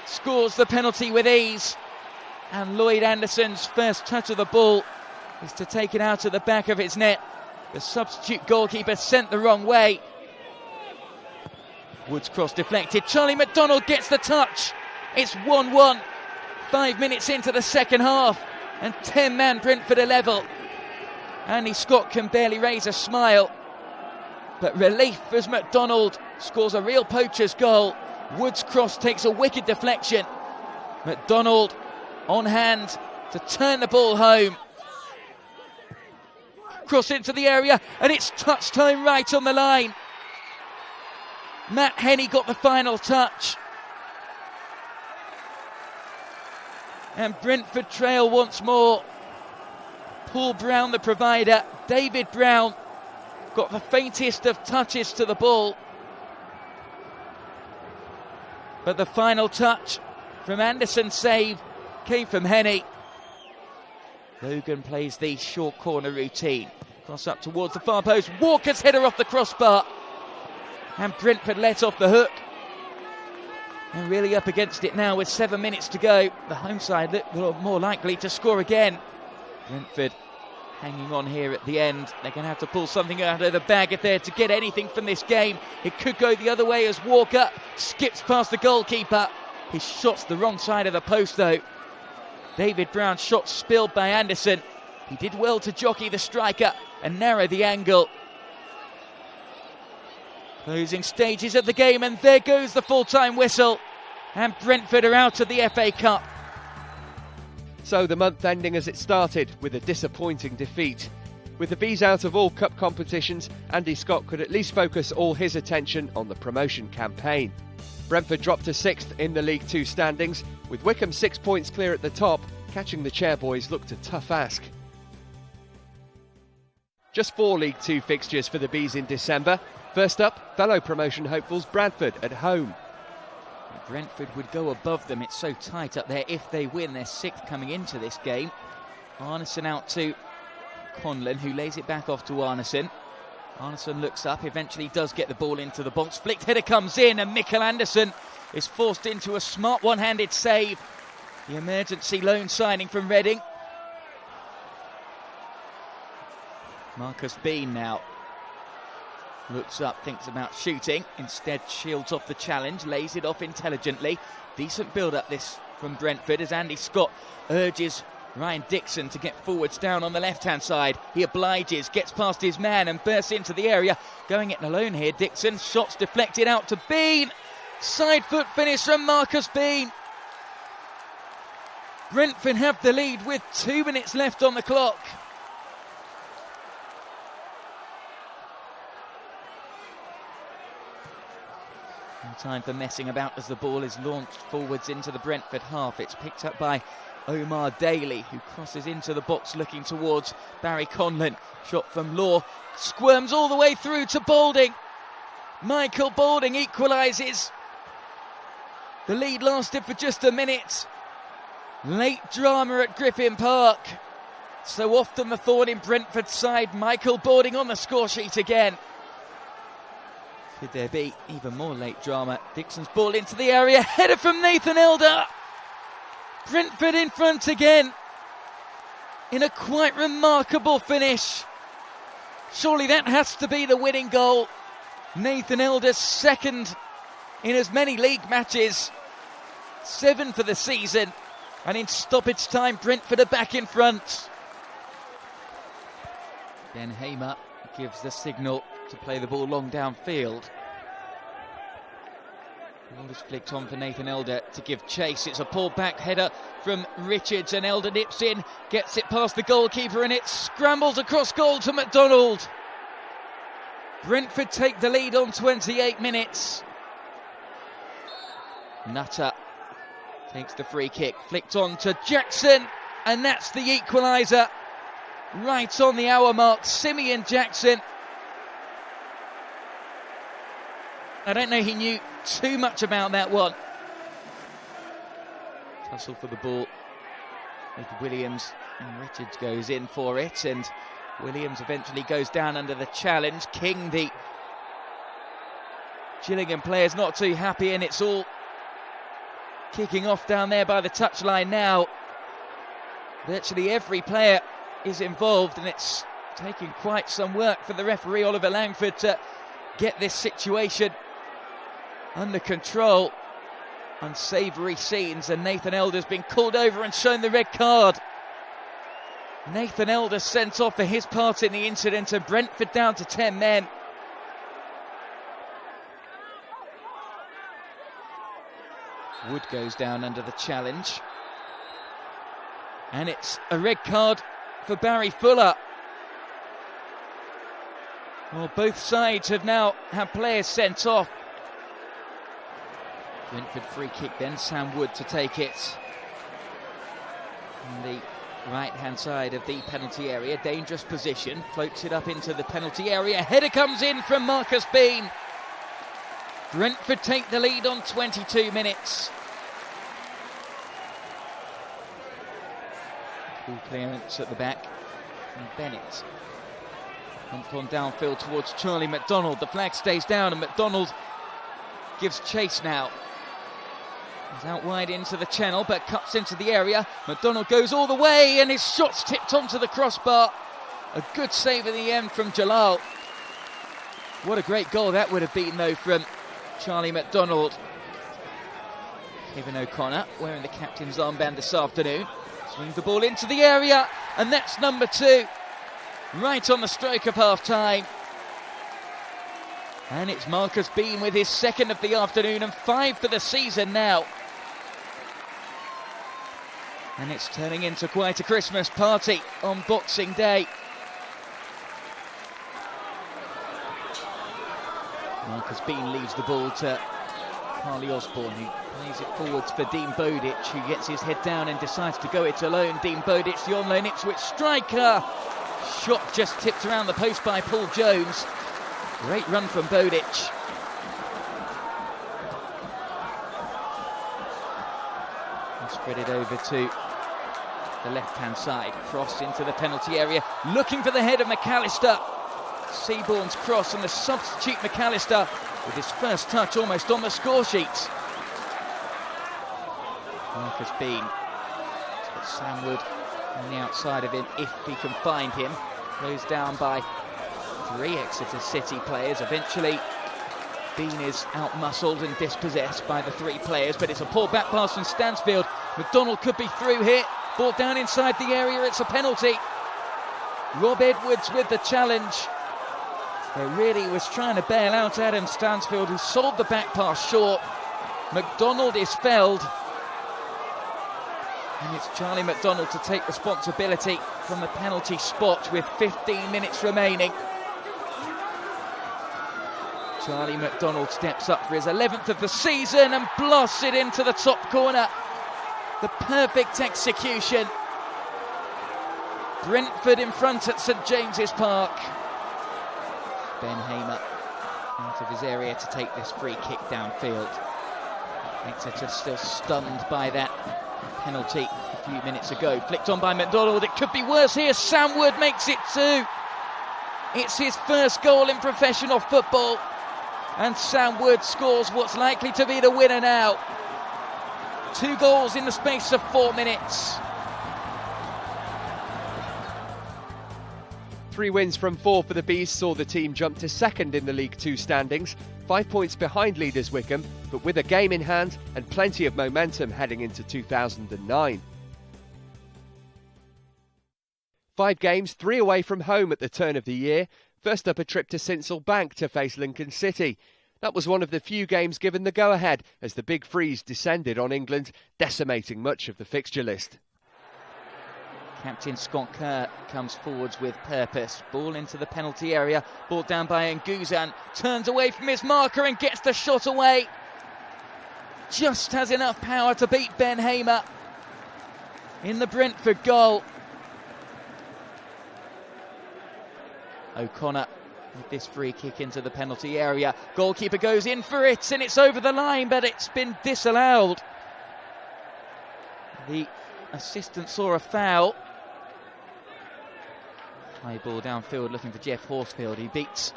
Scores the penalty with ease. And Lloyd Anderson's first touch of the ball is to take it out of the back of his net. The substitute goalkeeper sent the wrong way. Woods cross deflected. Charlie McDonald gets the touch. It's 1-1. 5 minutes into the second half. And 10-man Brentford are level. Andy Scott can barely raise a smile. But relief as McDonald scores a real poacher's goal. Woods cross takes a wicked deflection. McDonald on hand to turn the ball home. Cross into the area and it's touch time right on the line. Matt Henney got the final touch. And Brentford trail once more. Paul Brown the provider. David Brown got the faintest of touches to the ball. But the final touch from Anderson's save came from Henney. Logan plays the short corner routine. Cross up towards the far post. Walker's header off the crossbar. And Brentford let off the hook. And really up against it now with 7 minutes to go. The home side look more likely to score again. Brentford hanging on here at the end. They're going to have to pull something out of the bag if they're to get anything from this game. It could go the other way as Walker skips past the goalkeeper. His shot's the wrong side of the post though. David Brown's shot spilled by Anderson. He did well to jockey the striker and narrow the angle. Closing stages of the game, and there goes the full-time whistle. And Brentford are out of the FA Cup. So the month ending as it started with a disappointing defeat. With the Bees out of all cup competitions, Andy Scott could at least focus all his attention on the promotion campaign. Brentford dropped to 6th in the League 2 standings, with Wycombe 6 points clear at the top. Catching the Chairboys looked a tough ask. Just 4 League 2 fixtures for the Bees in December. First up, fellow promotion hopefuls Bradford at home. Brentford would go above them. It's so tight up there. If they win, they're 6th coming into this game. Arneson out to Conlon, who lays it back off to Arneson. Arneson looks up, eventually does get the ball into the box. Flicked header comes in, and Mikkel Anderson is forced into a smart one-handed save. The emergency loan signing from Reading. Marcus Bean now looks up, thinks about shooting, instead shields off the challenge, lays it off intelligently. Decent build-up this from Brentford as Andy Scott urges Ryan Dixon to get forwards down on the left-hand side. He obliges, gets past his man and bursts into the area. Going it alone here, Dixon. Shots deflected out to Bean. Side foot finish from Marcus Bean. Brentford have the lead with 2 minutes left on the clock. No time for messing about as the ball is launched forwards into the Brentford half. It's picked up by Omar Daly, who crosses into the box looking towards Barry Conlon. Shot from Law, squirms all the way through to Balding. Michael Balding equalises. The lead lasted for just a minute. Late drama at Griffin Park. So often the thorn in Brentford's side. Michael Balding on the score sheet again. Could there be even more late drama? Dixon's ball into the area. Header from Nathan Elder. Brentford in front again. In a quite remarkable finish. Surely that has to be the winning goal. Nathan Elder's second in as many league matches. 7 for the season. And in stoppage time, Brentford are back in front. Ben Hamer gives the signal to play the ball long downfield. Ball is flicked on for Nathan Elder to give chase. It's a pull back header from Richards, and Elder nips in, gets it past the goalkeeper, and it scrambles across goal to McDonald. Brentford take the lead on 28 minutes. Nutter takes the free kick, flicked on to Jackson, and that's the equaliser. right on the hour mark. Simeon Jackson. I don't know he knew too much about that one. Tussle for the ball with Williams, and Richards goes in for it, and Williams eventually goes down under the challenge. King, the Gillingham player's not too happy, and it's all kicking off down there by the touchline now. Virtually every player is involved, and it's taking quite some work for the referee Oliver Langford to get this situation under control. Unsavoury scenes, and Nathan Elder's been called over and shown the red card. Nathan Elder sent off for his part in the incident, and Brentford down to 10 men. Wood goes down under the challenge, and it's a red card for Barry Fuller. Well, both sides have now had players sent off. Brentford free kick then, Sam Wood to take it. On the right-hand side of the penalty area, dangerous position, floats it up into the penalty area. Header comes in from Marcus Bean. Brentford take the lead on 22 minutes. Full clearance at the back. And Bennett comes on downfield towards Charlie McDonald. The flag stays down, and McDonald gives chase now. He's out wide into the channel, but cuts into the area. McDonald goes all the way, and his shot's tipped onto the crossbar. A good save in the end from Jalal. What a great goal that would have been, though, from Charlie McDonald. Kevin O'Connor, wearing the captain's armband this afternoon, swings the ball into the area, and that's number 2. Right on the stroke of half-time. And it's Marcus Bean with his 2nd of the afternoon, and 5 for the season now. And it's turning into quite a Christmas party on Boxing Day. Marcus Bean leaves the ball to Harley Osborne, who plays it forwards for Dean Bowditch, who gets his head down and decides to go it alone. Dean Bowditch, the on-loan Ipswich striker. Shot just tipped around the post by Paul Jones. Great run from Bowditch. And spread it over to the left-hand side. Cross into the penalty area, looking for the head of McAllister. Seaborn's cross, and the substitute McAllister with his first touch almost on the score sheet. Marcus Bean. He's got Sam Wood on the outside of him if he can find him. Closed down by 3 Exeter City players. Eventually Bean is out-muscled and dispossessed by the 3 players, but it's a poor back pass from Stansfield. McDonald could be through here. Ball down inside the area, it's a penalty. Rob Edwards with the challenge. But really was trying to bail out Adam Stansfield, who sold the back pass short. McDonald is felled. And it's Charlie McDonald to take responsibility from the penalty spot with 15 minutes remaining. Charlie McDonald steps up for his 11th of the season and blasts it into the top corner. The perfect execution. Brentford in front at St James's Park. Ben Hamer out of his area to take this free kick downfield. Exeter still stunned by that penalty a few minutes ago. Flicked on by McDonald. It could be worse here. Sam Wood makes it 2. It's his first goal in professional football. And Sam Wood scores what's likely to be the winner now. 2 goals in the space of 4 minutes. 3 wins from 4 for the Bees saw the team jump to 2nd in the League 2 standings, 5 points behind leaders Wycombe, but with a game in hand and plenty of momentum heading into 2009. 5 games, 3 away from home at the turn of the year. First up, a trip to Sincil Bank to face Lincoln City. That was one of the few games given the go-ahead as the Big Freeze descended on England, decimating much of the fixture list. Captain Scott Kerr comes forwards with purpose. Ball into the penalty area. Ball down by Nguzan. Turns away from his marker and gets the shot away. Just has enough power to beat Ben Hamer in the Brentford goal. O'Connor with this free kick into the penalty area. Goalkeeper goes in for it, and it's over the line, but it's been disallowed. The assistant saw a foul. High ball downfield looking for Jeff Horsfield. He beats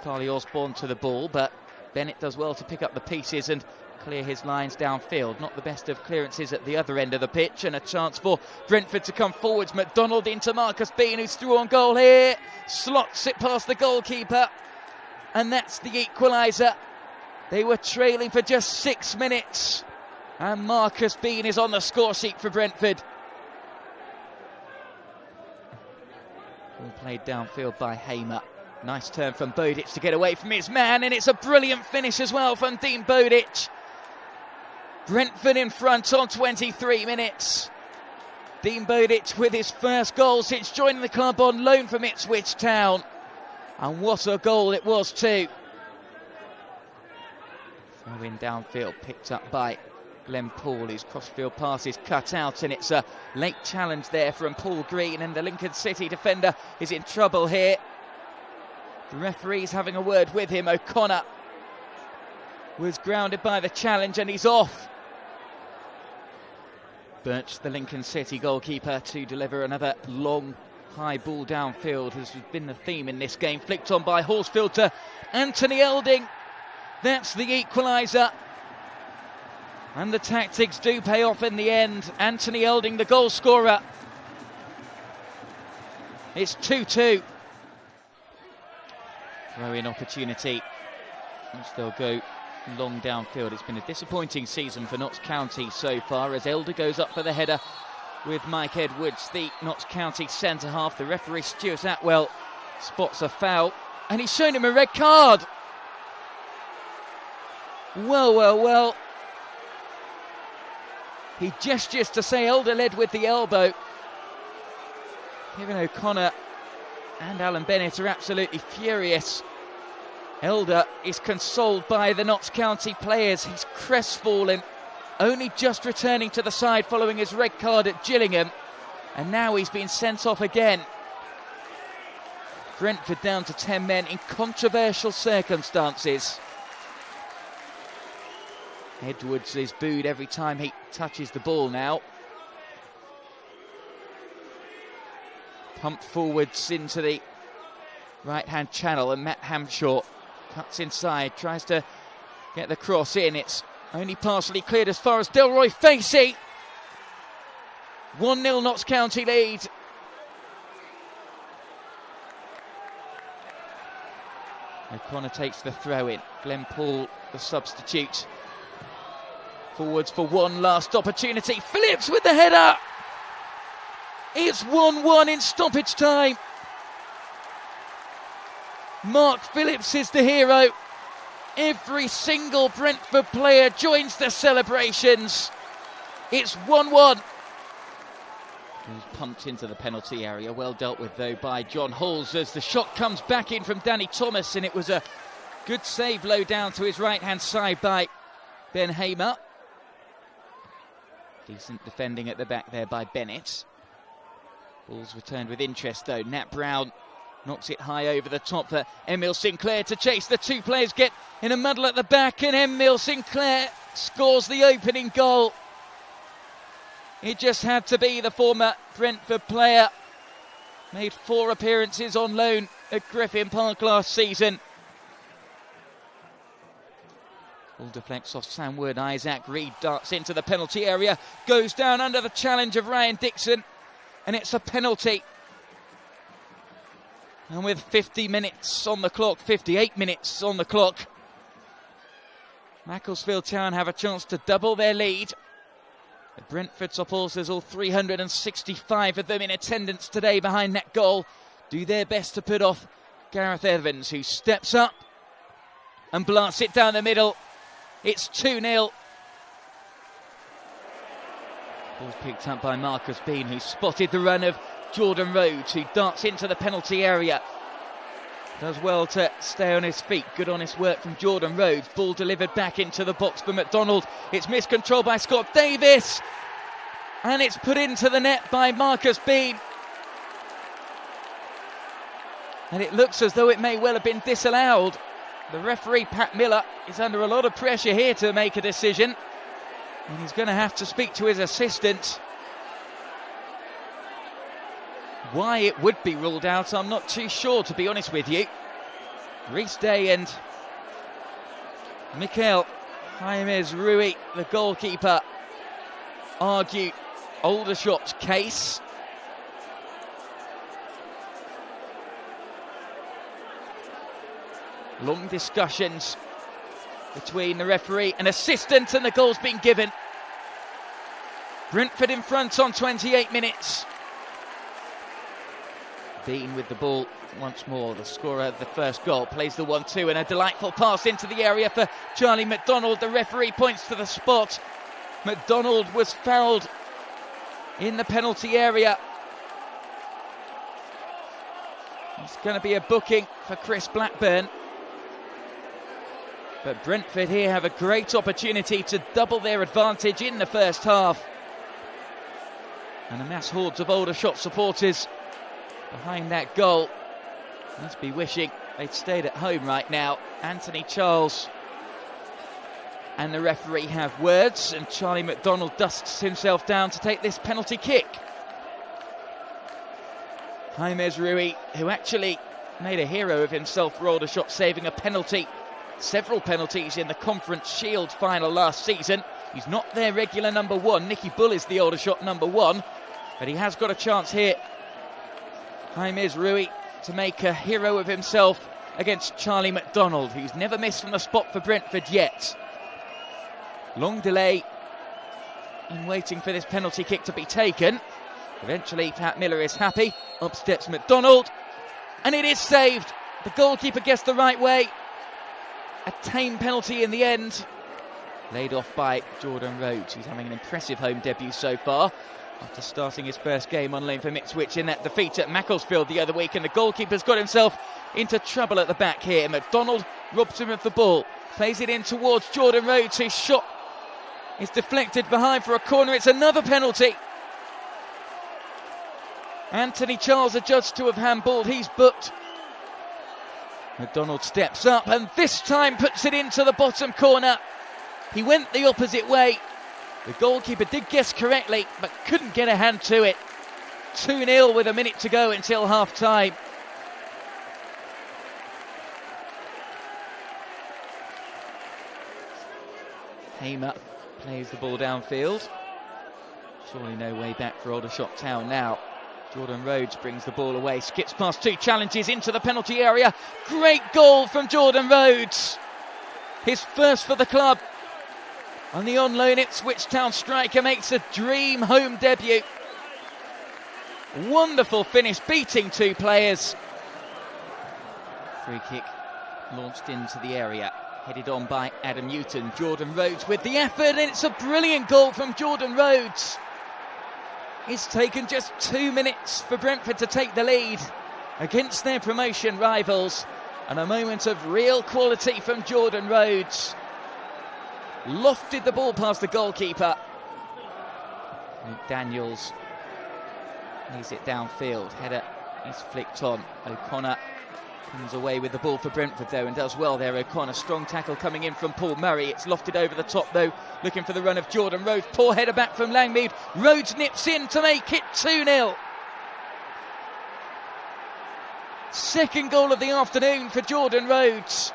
Carly Osborne to the ball, but Bennett does well to pick up the pieces and clear his lines downfield. Not the best of clearances at the other end of the pitch, and a chance for Brentford to come forwards. McDonald into Marcus Bean, who's through on goal here. Slots it past the goalkeeper, and that's the equaliser. They were trailing for just 6 minutes, and Marcus Bean is on the score sheet for Brentford. All played downfield by Hamer. Nice turn from Bodic to get away from his man, and it's a brilliant finish as well from Dean Bodic. Brentford in front on 23 minutes. Dean Bodic with his first goal since joining the club on loan from Ipswich Town. And what a goal it was too. Throw in downfield, picked up by Glenn Paul, whose crossfield pass is cut out, and it's a late challenge there from Paul Green, and the Lincoln City defender is in trouble here. The referee's having a word with him. O'Connor was grounded by the challenge, and he's off. Birch, the Lincoln City goalkeeper, to deliver another long high ball downfield, has been the theme in this game. Flicked on by Horsfield to Anthony Elding. That's the equaliser. And the tactics do pay off in the end. Anthony Elding, the goal scorer. It's 2-2. Throw-in opportunity, which they'll go long downfield. It's been a disappointing season for Notts County so far, as Elder goes up for the header with Mike Edwards, the Notts County centre-half. The referee, Stuart Atwell, spots a foul, and he's shown him a red card. Well. He gestures to say Elder led with the elbow. Kevin O'Connor and Alan Bennett are absolutely furious. Elder is consoled by the Notts County players. He's crestfallen, only just returning to the side following his red card at Gillingham, and now he's been sent off again. Brentford down to 10 men in controversial circumstances. Edwards is booed every time he touches the ball now. Pumped forwards into the right-hand channel, and Matt Hamshaw cuts inside, tries to get the cross in. It's only partially cleared as far as Delroy Facey. 1-0 Notts County lead. O'Connor takes the throw in. Glenn Paul, the substitute. Forwards for one last opportunity. Phillips with the header. It's 1-1 in stoppage time. Mark Phillips is the hero. Every single Brentford player joins the celebrations. It's 1-1. He was pumped into the penalty area. Well dealt with, though, by John Halls as the shot comes back in from Danny Thomas, and it was a good save low down to his right-hand side by Ben Hamer. Decent defending at the back there by Bennett. Ball's returned with interest, though. Nat Brown knocks it high over the top for Emile Sinclair to chase. The two players get in a muddle at the back, and Emile Sinclair scores the opening goal. It just had to be. The former Brentford player made 4 appearances on loan at Griffin Park last season. Ball deflects off Sam Wood. Isaac Reed darts into the penalty area, goes down under the challenge of Ryan Dixon, and it's a penalty. And with 50 minutes on the clock, 58 minutes on the clock, Macclesfield Town have a chance to double their lead. The Brentford supporters, all 365 of them in attendance today behind that goal, do their best to put off Gareth Evans, who steps up and blasts it down the middle. It's 2-0. Ball's picked up by Marcus Bean, who spotted the run of Jordan Rhodes, who darts into the penalty area. Does well to stay on his feet. Good honest work from Jordan Rhodes. Ball delivered back into the box for McDonald. It's miscontrolled by Scott Davis, and it's put into the net by Marcus Bean. And it looks as though it may well have been disallowed. The referee, Pat Miller, is under a lot of pressure here to make a decision. And he's going to have to speak to his assistant. Why it would be ruled out, I'm not too sure, to be honest with you. Rhys Day and Mikael James Rui, the goalkeeper, argue Aldershot's case. Long discussions between the referee and assistant, and the goal's been given. Brentford in front on 28 minutes. Bean with the ball once more, the scorer of the first goal, plays the 1-2 and a delightful pass into the area for Charlie McDonald. The referee points to the spot. McDonald was fouled in the penalty area. It's going to be a booking for Chris Blackburn. But Brentford here have a great opportunity to double their advantage in the first half. And the mass hordes of Aldershot supporters behind that goal must be wishing they'd stayed at home right now. Anthony Charles and the referee have words, and Charlie McDonald dusts himself down to take this penalty kick. James Rui, who actually made a hero of himself for Aldershot, saving a penalty, several penalties in the Conference Shield final last season. He's not their regular number one. Nicky Bull is the Aldershot number one, but he has got a chance here, James Rui, to make a hero of himself against Charlie McDonald, who's never missed from the spot for Brentford yet. Long delay in waiting for this penalty kick to be taken. Eventually Pat Miller is happy. Up steps McDonald, and it is saved. The goalkeeper gets the right way. A tame penalty in the end, laid off by Jordan Rhodes, who's having an impressive home debut so far after starting his first game on loan from Ipswich in that defeat at Macclesfield the other week. And the goalkeeper's got himself into trouble at the back here. McDonald robs him of the ball, plays it in towards Jordan Rhodes, whose shot is deflected behind for a corner. It's another penalty. Anthony Charles adjudged to have handballed. He's booked. McDonald steps up and this time puts it into the bottom corner. He went the opposite way. The goalkeeper did guess correctly, but couldn't get a hand to it. 2-0 with a minute to go until half-time. Hamer plays the ball downfield. Surely no way back for Aldershot Town now. Jordan Rhodes brings the ball away, skips past two challenges into the penalty area. Great goal from Jordan Rhodes. His first for the club. And the on-loan Ipswich Town striker makes a dream home debut. Wonderful finish, beating two players. Free kick launched into the area, headed on by Adam Newton. Jordan Rhodes with the effort, and it's a brilliant goal from Jordan Rhodes. It's taken just 2 minutes for Brentford to take the lead against their promotion rivals, and a moment of real quality from Jordan Rhodes. Lofted the ball past the goalkeeper. Luke Daniels lays it downfield. Header is flicked on. O'Connor comes away with the ball for Brentford though, and does well there. O'Connor, strong tackle coming in from Paul Murray. It's lofted over the top though, looking for the run of Jordan Rhodes. Poor header back from Langmead. Rhodes nips in to make it 2-0. Second goal of the afternoon for Jordan Rhodes.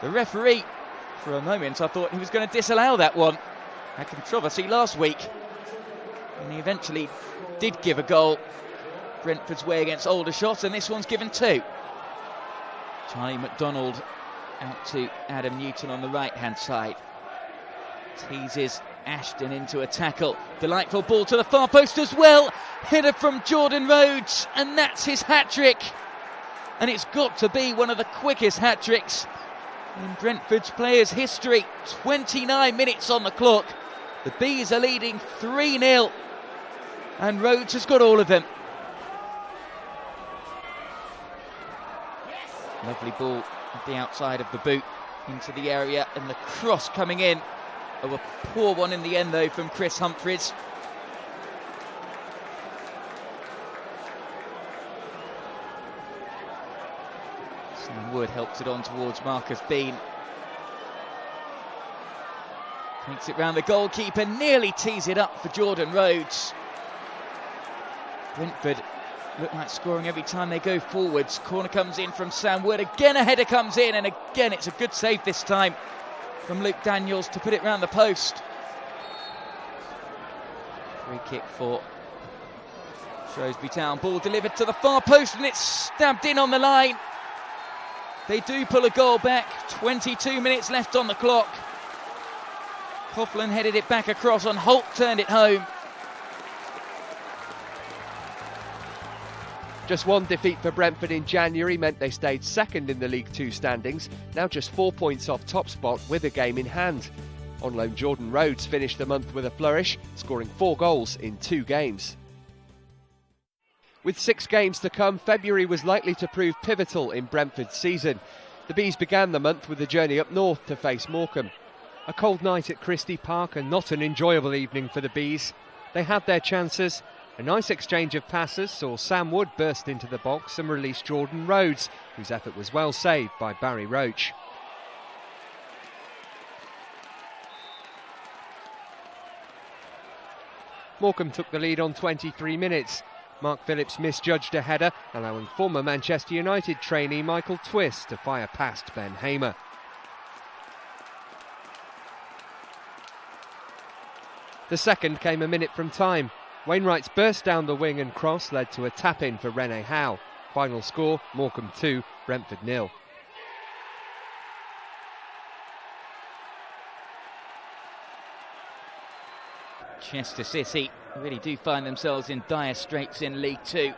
The referee, for a moment, I thought he was going to disallow that one. Had controversy last week, and he eventually did give a goal Brentford's way against Aldershot, and this one's given 2. Charlie McDonald out to Adam Newton on the right-hand side. Teases Ashton into a tackle. Delightful ball to the far post as well. Header from Jordan Rhodes, and that's his hat-trick. And it's got to be one of the quickest hat-tricks in Brentford's players' history. 29 minutes on the clock. The Bees are leading 3-0, and Rhodes has got all of them. Lovely ball at the outside of the boot into the area, and the cross coming in. Oh, a poor one in the end though from Chris Humphreys. Sam Wood helps it on towards Marcus Bean. Takes it round the goalkeeper, nearly tees it up for Jordan Rhodes. Brentford look like scoring every time they go forwards. Corner comes in from Sam Wood. Again a header comes in, and again it's a good save this time from Luke Daniels to put it round the post. Free kick for Shrewsbury Town. Ball delivered to the far post and it's stabbed in on the line. They do pull a goal back. 22 minutes left on the clock. Coughlan headed it back across and Holt turned it home. Just one defeat for Brentford in January meant they stayed second in the League Two standings, now just 4 points off top spot with a game in hand. On loan Jordan Rhodes finished the month with a flourish, scoring 4 goals in 2 games. With 6 games to come, February was likely to prove pivotal in Brentford's season. The Bees began the month with a journey up north to face Morecambe. A cold night at Christie Park and not an enjoyable evening for the Bees. They had their chances. A nice exchange of passes saw Sam Wood burst into the box and release Jordan Rhodes, whose effort was well saved by Barry Roach. Morecambe took the lead on 23 minutes. Mark Phillips misjudged a header, allowing former Manchester United trainee Michael Twist to fire past Ben Hamer. The second came a minute from time. Wainwright's burst down the wing and cross led to a tap-in for Rene Howe. Final score, Morecambe 2, Brentford 0. Chester City really do find themselves in dire straits in League Two.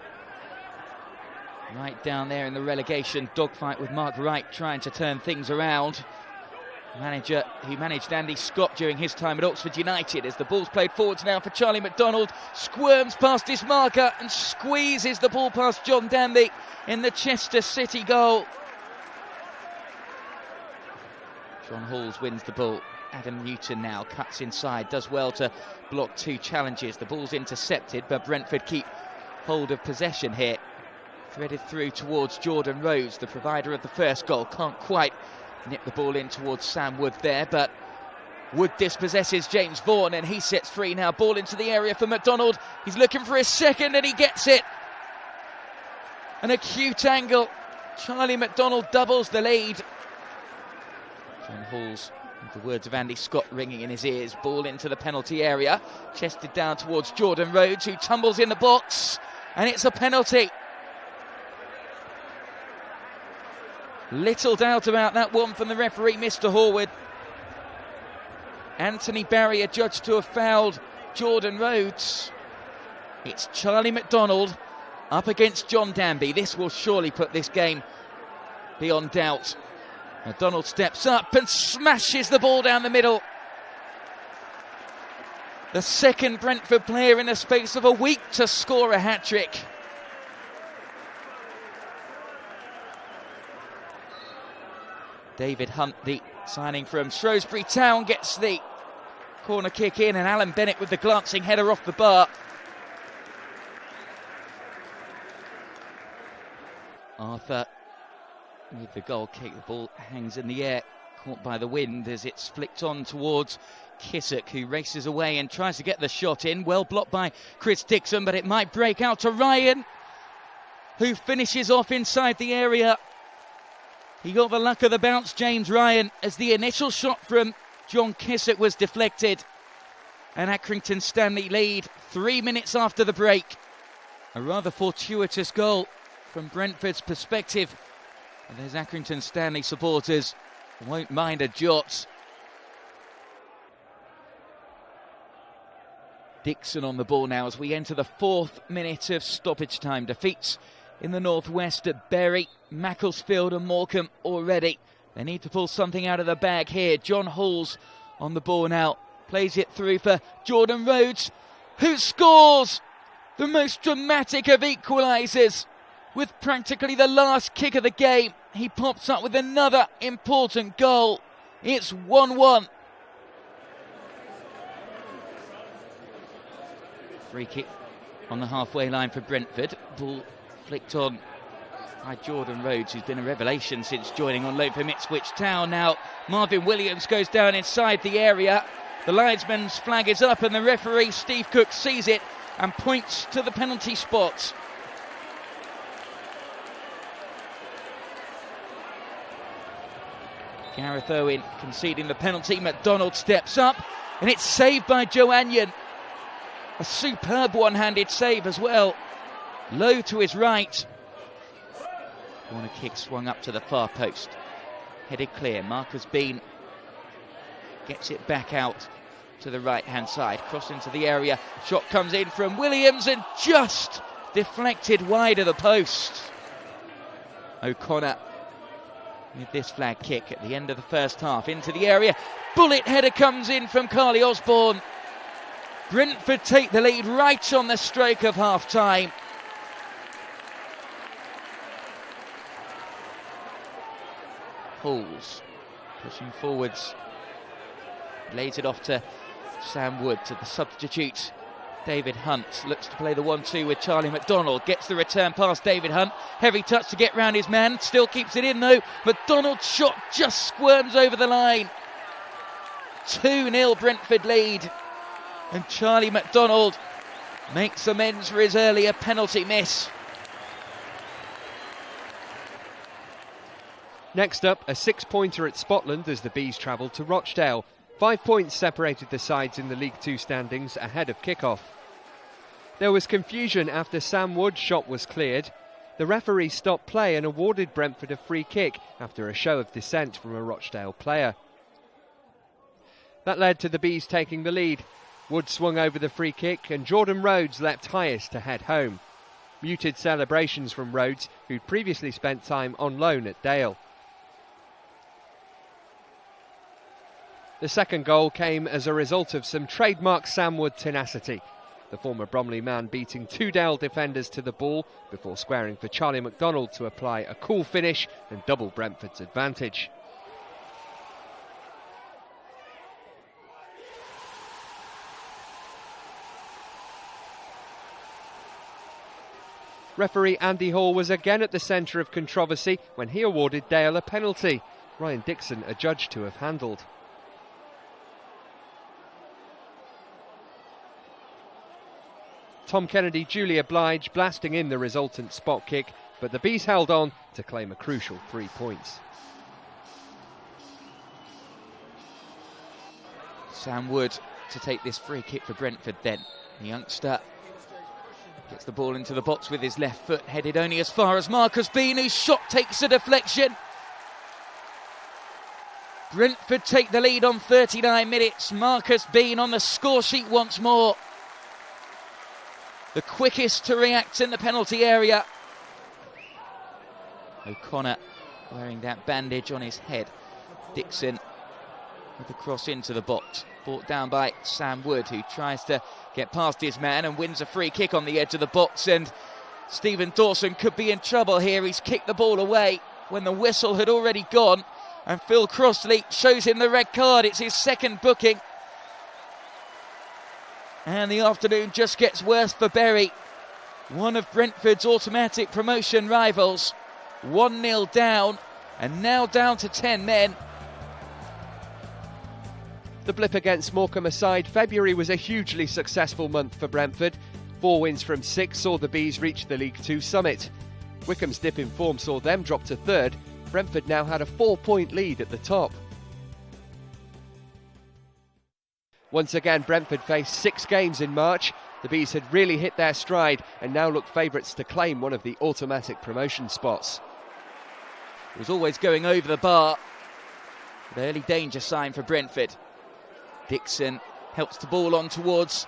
Right down there in the relegation dogfight with Mark Wright trying to turn things around. Manager who managed Andy Scott during his time at Oxford United, as the ball's played forwards now for Charlie McDonald, squirms past his marker and squeezes the ball past John Danby in the Chester City goal. John Halls wins the ball. Adam Newton now cuts inside, does well to block 2 challenges. The ball's intercepted, but Brentford keep hold of possession here. Threaded through towards Jordan Rhodes, the provider of the first goal. Can't quite nip the ball in towards Sam Wood there, but Wood dispossesses James Vaughan and he sets free now. Ball into the area for McDonald. He's looking for his second and he gets it. An acute angle. Charlie McDonald doubles the lead. John Halls, with the words of Andy Scott ringing in his ears. Ball into the penalty area. Chested down towards Jordan Rhodes, who tumbles in the box. And it's a penalty. Little doubt about that one from the referee, Mr. Horwood. Anthony Barry adjudged to have fouled Jordan Rhodes. It's Charlie McDonald up against John Danby. This will surely put this game beyond doubt. McDonald steps up and smashes the ball down the middle. The second Brentford player in the space of a week to score a hat-trick. David Hunt, the signing from Shrewsbury Town, gets the corner kick in, and Alan Bennett with the glancing header off the bar. Arthur with the goal kick. The ball hangs in the air, caught by the wind as it's flicked on towards Kissock, who races away and tries to get the shot in. Well blocked by Chris Dixon, but it might break out to Ryan, who finishes off inside the area. He got the luck of the bounce, James Ryan, as the initial shot from John Kissock was deflected. And Accrington Stanley lead 3 minutes after the break. A rather fortuitous goal from Brentford's perspective. And those Accrington Stanley supporters won't mind a jot. Dixon on the ball now as we enter the 4th minute of stoppage time. Defeats in the northwest at Bury, Macclesfield and Morecambe already. They need to pull something out of the bag here. John Halls on the ball now. Plays it through for Jordan Rhodes, who scores the most dramatic of equalisers. With practically the last kick of the game, he pops up with another important goal. It's 1-1. Free kick on the halfway line for Brentford. Ball flicked on by Jordan Rhodes, who's been a revelation since joining on loan from Ipswich Town. Now Marvin Williams goes down inside the area. The linesman's flag is up and the referee, Steve Cook, sees it and points to the penalty spot. Gareth Owen conceding the penalty. McDonald steps up and it's saved by Joe Anion. A superb one-handed save as well. Low to his right. Corner kick swung up to the far post. Headed clear. Marcus Bean gets it back out to the right-hand side. Cross into the area. Shot comes in from Williams and just deflected wide of the post. O'Connor with this flag kick at the end of the first half into the area. Bullet header comes in from Carly Osborne. Brentford take the lead right on the stroke of half-time. Halls pushing forwards, lays it off to Sam Wood, to the substitute David Hunt. Looks to play the 1-2 with Charlie McDonald. Gets the return past David Hunt. Heavy touch to get round his man. Still keeps it in though. McDonald's shot just squirms over the line. 2-0 Brentford lead. And Charlie McDonald makes amends for his earlier penalty miss. Next up, a 6-pointer at Spotland as the Bees travel to Rochdale. 5 points separated the sides in the League Two standings ahead of kick-off. There was confusion after Sam Wood's shot was cleared. The referee stopped play and awarded Brentford a free kick after a show of dissent from a Rochdale player. That led to the Bees taking the lead. Wood swung over the free kick and Jordan Rhodes leapt highest to head home. Muted celebrations from Rhodes, who'd previously spent time on loan at Dale. The second goal came as a result of some trademark Sam Wood tenacity. The former Bromley man beating 2 Dale defenders to the ball before squaring for Charlie McDonald to apply a cool finish and double Brentford's advantage. Referee Andy Hall was again at the centre of controversy when he awarded Dale a penalty. Ryan Dixon adjudged to have handled. Tom Kennedy duly obliged, blasting in the resultant spot kick, but the Bees held on to claim a crucial 3 points. Sam Wood to take this free kick for Brentford then. The youngster gets the ball into the box with his left foot, headed only as far as Marcus Bean, whose shot takes a deflection. Brentford take the lead on 39 minutes. Marcus Bean on the score sheet once more. The quickest to react in the penalty area. O'Connor wearing that bandage on his head. Dixon with the cross into the box. Brought down by Sam Wood, who tries to get past his man and wins a free kick on the edge of the box. And Stephen Dawson could be in trouble here. He's kicked the ball away when the whistle had already gone. And Phil Crossley shows him the red card. It's his second booking. And the afternoon just gets worse for Bury. One of Brentford's automatic promotion rivals. 1-0 down, and now down to 10 men. The blip against Morecambe aside, February was a hugely successful month for Brentford. 4 wins from 6 saw the Bees reach the League Two summit. Wycombe's dip in form saw them drop to 3rd. Brentford now had a 4-point lead at the top. Once again, Brentford faced 6 games in March. The Bees had really hit their stride and now look favourites to claim one of the automatic promotion spots. It was always going over the bar. The early danger sign for Brentford. Dixon helps the ball on towards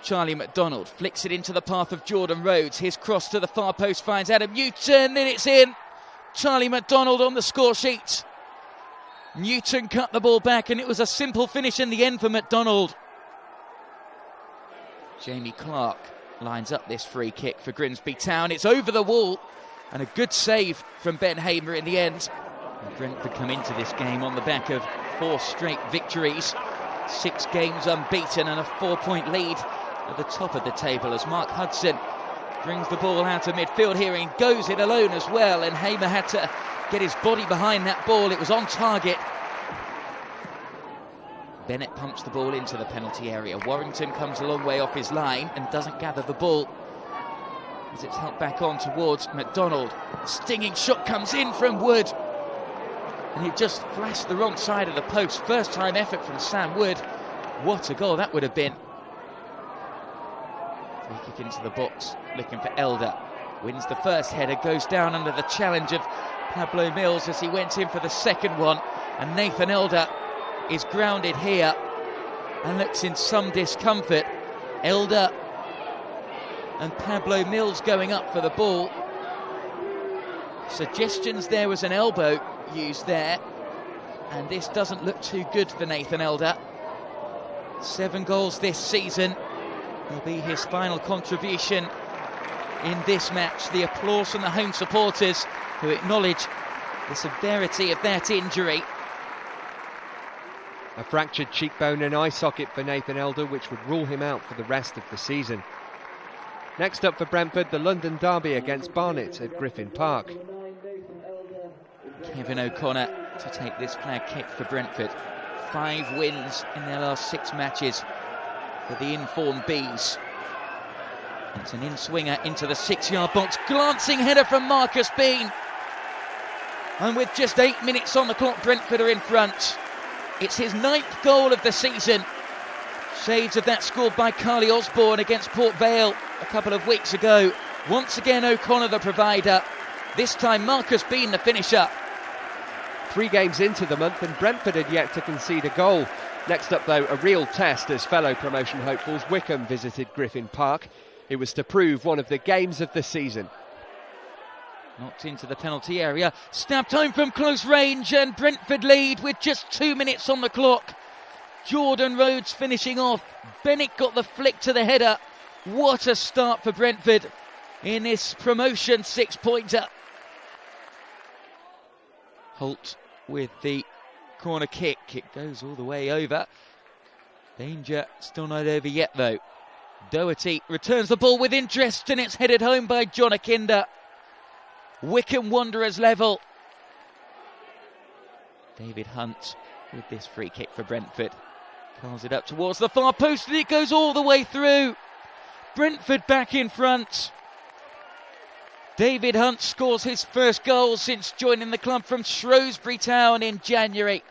Charlie McDonald. Flicks it into the path of Jordan Rhodes. His cross to the far post finds Adam Newton, and it's in. Charlie McDonald on the score sheet. Newton cut the ball back and it was a simple finish in the end for McDonald. Jamie Clark lines up this free kick for Grimsby Town. It's over the wall and a good save from Ben Hamer in the end. And Brentford come into this game on the back of 4 straight victories. 6 games unbeaten and a 4-point lead at the top of the table as Mark Hudson Brings the ball out of midfield here and goes it alone as well, and Hamer had to get his body behind that ball. It was on target. Bennett pumps the ball into the penalty area. Warrington comes a long way off his line and doesn't gather the ball as it's helped back on towards McDonald. Stinging shot comes in from Wood, and it just flashed the wrong side of the post. First time effort from Sam Wood. What a goal that would have been. Free kick into the box, looking for Elder. Wins the first header, goes down under the challenge of Pablo Mills as he went in for the second one, and Nathan Elder is grounded here and looks in some discomfort. Elder and Pablo Mills going up for the ball. Suggestions there was an elbow used there, and this doesn't look too good for Nathan Elder. 7 goals this season will be his final contribution in this match. The applause from the home supporters who acknowledge the severity of that injury. A fractured cheekbone and eye socket for Nathan Elder, which would rule him out for the rest of the season. Next up for Brentford, the London derby against Barnet at Griffin Park. Kevin O'Connor to take this flag kick for Brentford. 5 wins in their last 6 matches for the informed Bees. It's an in-swinger into the 6-yard box. Glancing header from Marcus Bean. And with just 8 minutes on the clock, Brentford are in front. It's his 9th goal of the season. Shades of that scored by Carly Osborne against Port Vale a couple of weeks ago. Once again, O'Connor the provider. This time, Marcus Bean the finisher. 3 games into the month and Brentford had yet to concede a goal. Next up, though, a real test as fellow promotion hopefuls Wycombe visited Griffin Park. It was to prove one of the games of the season. Knocked into the penalty area, stabbed home from close range, and Brentford lead with just 2 minutes on the clock. Jordan Rhodes finishing off. Bennett got the flick to the header. What a start for Brentford in this promotion 6-pointer. Holt with the corner kick. It goes all the way over. Danger still not over yet, though. Doherty returns the ball with interest, and it's headed home by John Akinda. Wycombe Wanderers level. David Hunt with this free kick for Brentford. Curls it up towards the far post, and it goes all the way through. Brentford back in front. David Hunt scores his first goal since joining the club from Shrewsbury Town in January.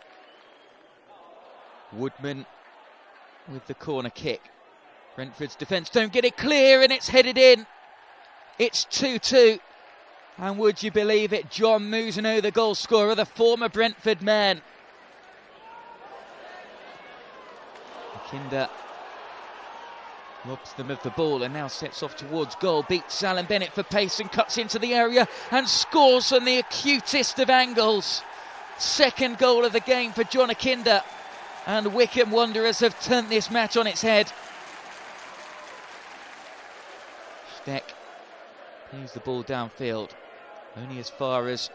Woodman with the corner kick. Brentford's defence don't get it clear, and it's headed in. It's 2-2. And would you believe it, John Mousineau, the goal scorer, the former Brentford man. Akinda robs them of the ball and now sets off towards goal. Beats Alan Bennett for pace and cuts into the area and scores on the acutest of angles. Second goal of the game for John Akinda. And Wycombe Wanderers have turned this match on its head. Steck plays the ball downfield, only as far as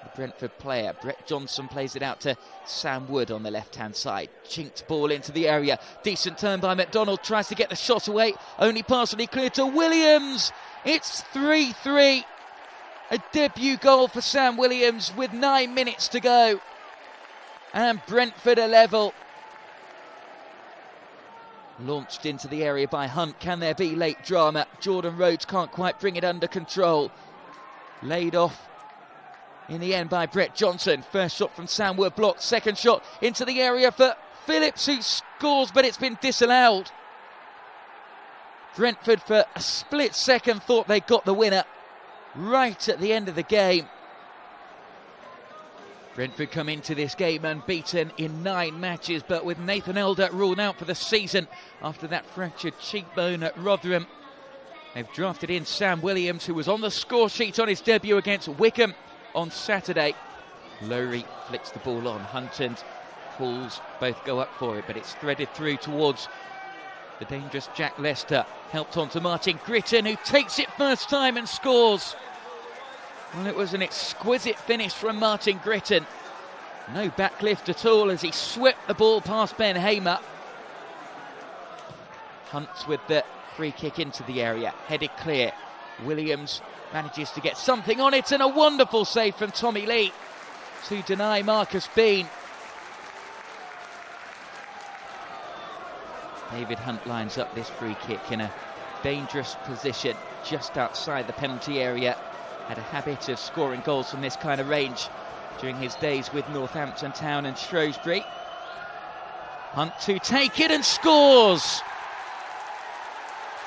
the Brentford player. Brett Johnson plays it out to Sam Wood on the left-hand side. Chinked ball into the area. Decent turn by McDonald. Tries to get the shot away. Only partially clear to Williams. It's 3-3. A debut goal for Sam Williams with 9 minutes to go. And Brentford are level. Launched into the area by Hunt. Can there be late drama? Jordan Rhodes can't quite bring it under control. Laid off in the end by Brett Johnson. First shot from Sam Wood blocked. Second shot into the area for Phillips, who scores, but it's been disallowed. Brentford for a split second thought they got the winner right at the end of the game. Brentford come into this game unbeaten in 9 matches, but with Nathan Elder ruled out for the season after that fractured cheekbone at Rotherham. They've drafted in Sam Williams, who was on the score sheet on his debut against Wycombe on Saturday. Lowry flicks the ball on. Hunt and Halls both go up for it, but it's threaded through towards the dangerous Jack Lester. Helped on to Martin Gritton, who takes it first time and scores. Well, it was an exquisite finish from Martin Gritton. No backlift at all as he swept the ball past Ben Hamer. Hunt with the free kick into the area, headed clear. Williams manages to get something on it, and a wonderful save from Tommy Lee to deny Marcus Bean. David Hunt lines up this free kick in a dangerous position just outside the penalty area. Had a habit of scoring goals from this kind of range during his days with Northampton Town and Shrewsbury. Hunt to take it and scores!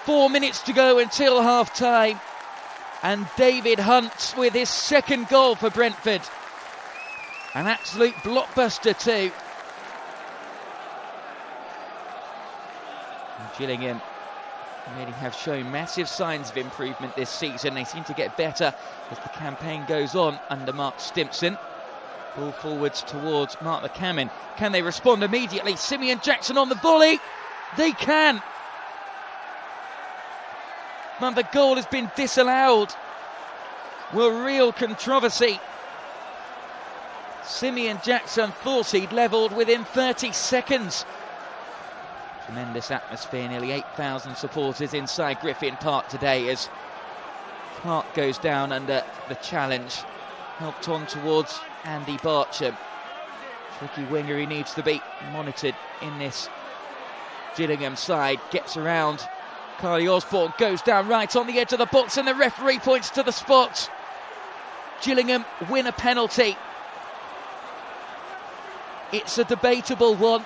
4 minutes to go until half-time, and David Hunt with his second goal for Brentford. An absolute blockbuster too. And Gillingham really have shown massive signs of improvement this season. They seem to get better as the campaign goes on under Mark Stimpson. Ball forwards towards Mark McCammon. Can they respond immediately? Simeon Jackson on the volley. They can. But the goal has been disallowed. Well, real controversy. Simeon Jackson thought he'd levelled within 30 seconds. Tremendous atmosphere, nearly 8,000 supporters inside Griffin Park today as Clark goes down under the challenge. Helped on towards Andy Barcham. Tricky winger, he needs to be monitored in this Gillingham side. Gets around. Carly Osborne goes down right on the edge of the box, and the referee points to the spot. Gillingham win a penalty. It's a debatable one.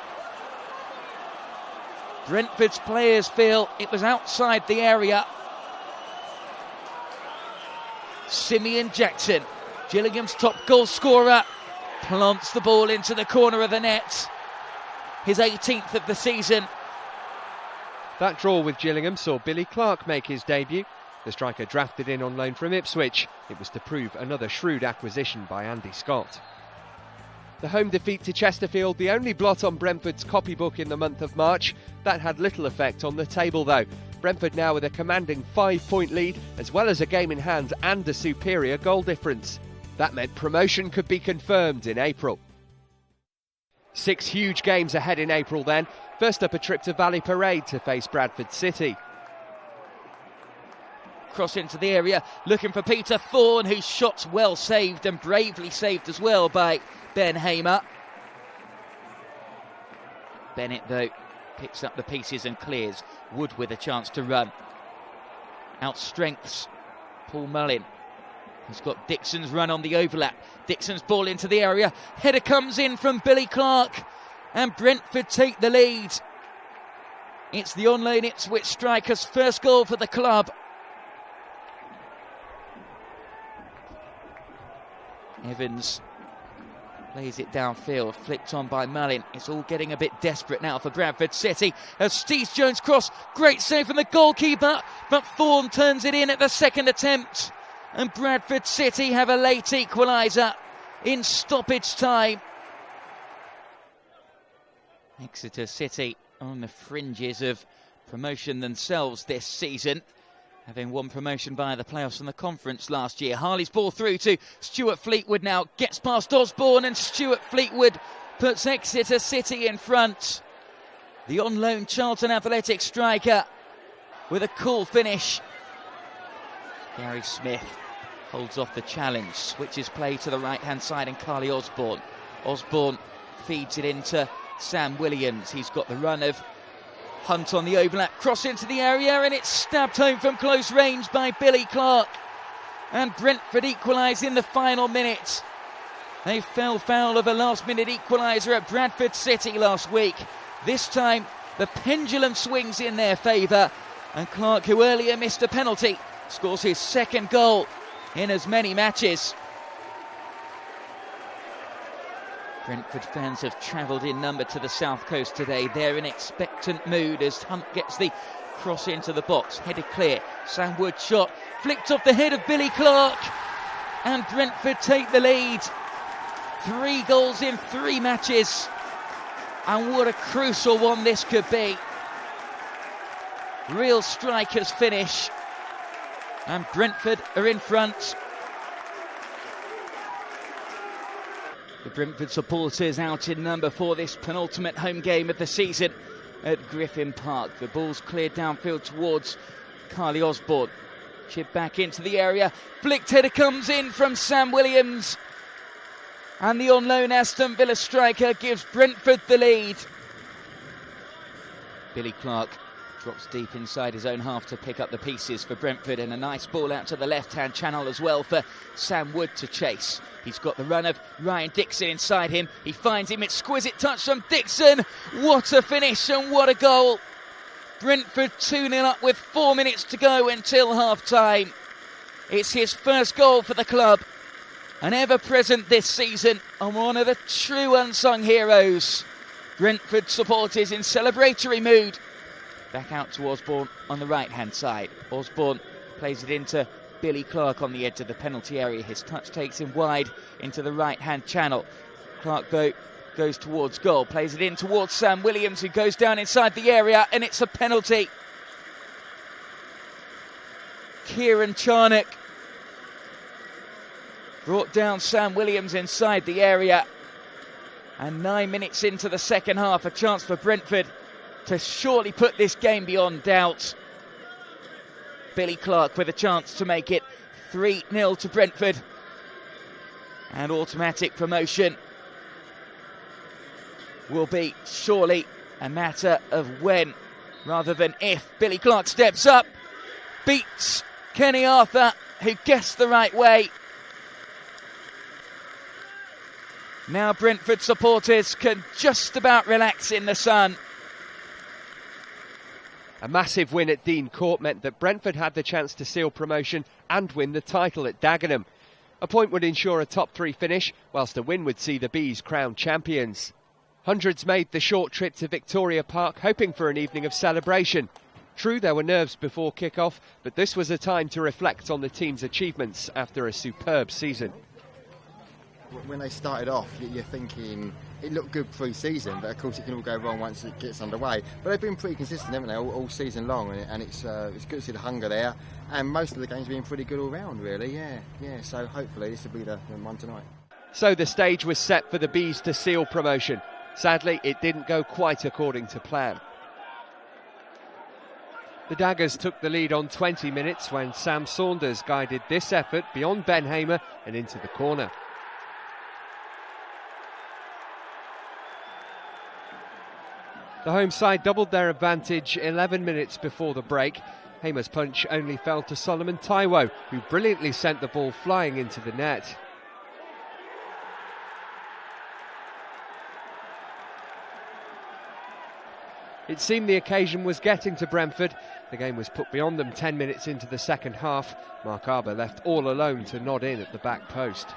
Brentford's players feel it was outside the area. Simeon Jackson, Gillingham's top goal scorer, plants the ball into the corner of the net. His 18th of the season. That draw with Gillingham saw Billy Clark make his debut. The striker drafted in on loan from Ipswich. It was to prove another shrewd acquisition by Andy Scott. The home defeat to Chesterfield, the only blot on Brentford's copybook in the month of March. That had little effect on the table though. Brentford now with a commanding 5-point lead, as well as a game in hand and a superior goal difference. That meant promotion could be confirmed in April. 6 huge games ahead in April then. First up, a trip to Valley Parade to face Bradford City. Cross into the area, looking for Peter Thorne, whose shot's well saved and bravely saved as well by Ben Hamer. Bennett, though, picks up the pieces and clears. Wood with a chance to run. Outstrengths Paul Mullin. He's got Dixon's run on the overlap. Dixon's ball into the area. Header comes in from Billy Clark, and Brentford take the lead. It's the on-loan Ipswich striker's first goal for the club. Evans plays it downfield, flicked on by Mullin. It's all getting a bit desperate now for Bradford City as Steve Jones cross. Great save from the goalkeeper, but Thorne turns it in at the second attempt. And Bradford City have a late equaliser in stoppage time. Exeter City on the fringes of promotion themselves this season, having won promotion via the playoffs and the conference last year. Harley's ball through to Stuart Fleetwood now. Gets past Osborne, and Stuart Fleetwood puts Exeter City in front. The on-loan Charlton Athletic striker with a cool finish. Gary Smith holds off the challenge. Switches play to the right-hand side, and Carly Osborne. Osborne feeds it into Sam Williams. He's got the run of Hunt on the overlap, cross into the area, and it's stabbed home from close range by Billy Clark. And Brentford equalise in the final minute. They fell foul of a last-minute equaliser at Bradford City last week. This time, the pendulum swings in their favour, and Clark, who earlier missed a penalty, scores his second goal in as many matches. Brentford fans have travelled in number to the south coast today. They're in expectant mood as Hunt gets the cross into the box. Headed clear. Sam Wood shot. Flicked off the head of Billy Clark. And Brentford take the lead. 3 goals in 3 matches. And what a crucial one this could be. Real strikers finish. And Brentford are in front. The Brentford supporters out in number for this penultimate home game of the season at Griffin Park. The ball's cleared downfield towards Carly Osborne. Chip back into the area. Flicked header comes in from Sam Williams. And the on loan Aston Villa striker gives Brentford the lead. Billy Clark drops deep inside his own half to pick up the pieces for Brentford, and a nice ball out to the left-hand channel as well for Sam Wood to chase. He's got the run of Ryan Dixon inside him. He finds him. Exquisite touch from Dixon. What a finish and what a goal. Brentford 2-0 up with 4 minutes to go until half-time. It's his first goal for the club, and ever present this season, and one of the true unsung heroes. Brentford supporters in celebratory mood. Back out to Osborne on the right-hand side. Osborne plays it into Billy Clark on the edge of the penalty area. His touch takes him wide into the right-hand channel. Clark, though, goes towards goal. Plays it in towards Sam Williams, who goes down inside the area, and it's a penalty. Kieran Charnock brought down Sam Williams inside the area. And 9 minutes into the second half, a chance for Brentford to surely put this game beyond doubt. Billy Clark with a chance to make it 3-0 to Brentford. And automatic promotion will be surely a matter of when rather than if. Billy Clark steps up, beats Kenny Arthur, who guessed the right way. Now Brentford supporters can just about relax in the sun. A massive win at Dean Court meant that Brentford had the chance to seal promotion and win the title at Dagenham. A point would ensure a top 3 finish, whilst a win would see the Bees crowned champions. Hundreds made the short trip to Victoria Park, hoping for an evening of celebration. True, there were nerves before kick-off, but this was a time to reflect on the team's achievements after a superb season. When they started off, you're thinking it looked good pre-season, but of course it can all go wrong once it gets underway. But they've been pretty consistent, haven't they, all season long, and it's good to see the hunger there. And most of the games have been pretty good all round, really. Yeah. So hopefully this will be the one tonight. So the stage was set for the Bees to seal promotion. Sadly, it didn't go quite according to plan. The Daggers took the lead on 20 minutes when Sam Saunders guided this effort beyond Ben Hamer and into the corner. The home side doubled their advantage 11 minutes before the break. Hamer's punch only fell to Solomon Taiwo, who brilliantly sent the ball flying into the net. It seemed the occasion was getting to Brentford. The game was put beyond them 10 minutes into the second half. Mark Arbour left all alone to nod in at the back post.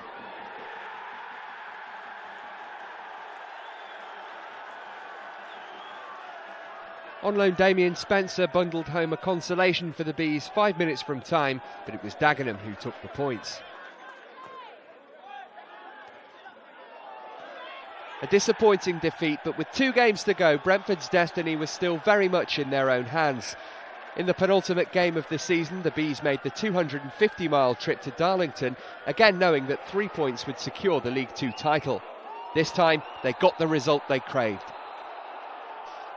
On loan, Damien Spencer bundled home a consolation for the Bees 5 minutes from time, but it was Dagenham who took the points. A disappointing defeat, but with 2 games to go, Brentford's destiny was still very much in their own hands. In the penultimate game of the season, the Bees made the 250-mile trip to Darlington, again knowing that 3 points would secure the League Two title. This time, they got the result they craved.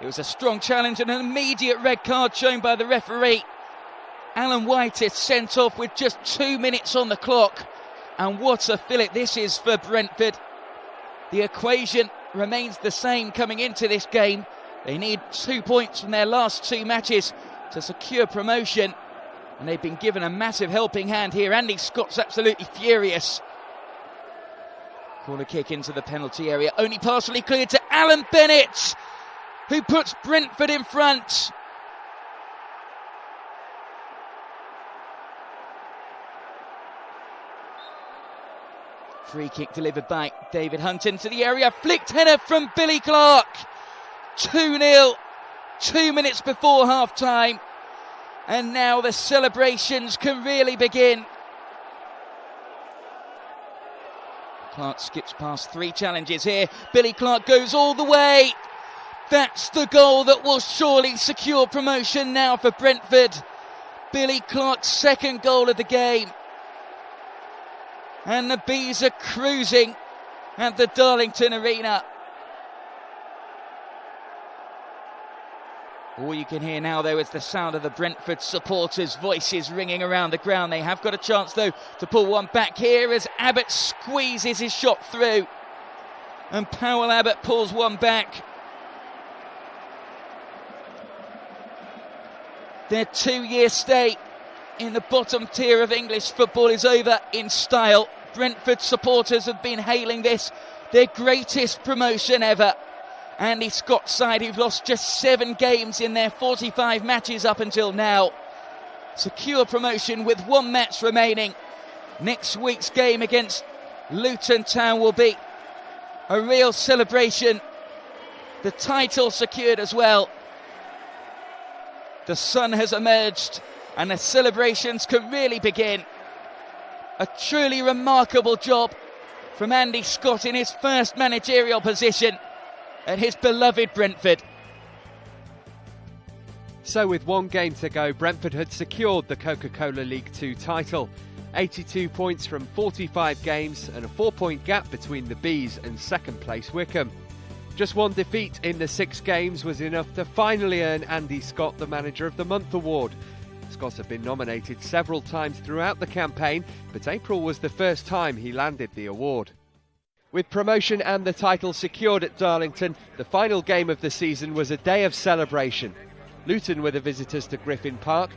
It was a strong challenge and an immediate red card shown by the referee. Alan White is sent off with just 2 minutes on the clock. And what a fillet this is for Brentford. The equation remains the same coming into this game. They need 2 points from their last 2 matches to secure promotion. And they've been given a massive helping hand here. Andy Scott's absolutely furious. Corner kick into the penalty area. Only partially cleared to Alan Bennett, who puts Brentford in front. Free kick delivered by David Hunt into the area. Flicked header from Billy Clark. 2-0, 2 minutes before half-time. And now the celebrations can really begin. Clark skips past 3 challenges here. Billy Clark goes all the way. That's the goal that will surely secure promotion now for Brentford. Billy Clark's second goal of the game. And the Bees are cruising at the Darlington Arena. All you can hear now, though, is the sound of the Brentford supporters' voices ringing around the ground. They have got a chance, though, to pull one back here as Abbott squeezes his shot through. And Powell Abbott pulls one back. Their 2-year stay in the bottom tier of English football is over in style. Brentford supporters have been hailing this their greatest promotion ever. Andy Scott's side, who've lost just 7 games in their 45 matches up until now, secure promotion with 1 match remaining. Next week's game against Luton Town will be a real celebration. The title secured as well. The sun has emerged and the celebrations can really begin. A truly remarkable job from Andy Scott in his first managerial position at his beloved Brentford. So with 1 game to go, Brentford had secured the Coca-Cola League 2 title. 82 points from 45 games and a 4-point gap between the Bees and second place Wycombe. Just 1 defeat in the 6 games was enough to finally earn Andy Scott the Manager of the Month award. Scott had been nominated several times throughout the campaign, but April was the first time he landed the award. With promotion and the title secured at Darlington, the final game of the season was a day of celebration. Luton were the visitors to Griffin Park.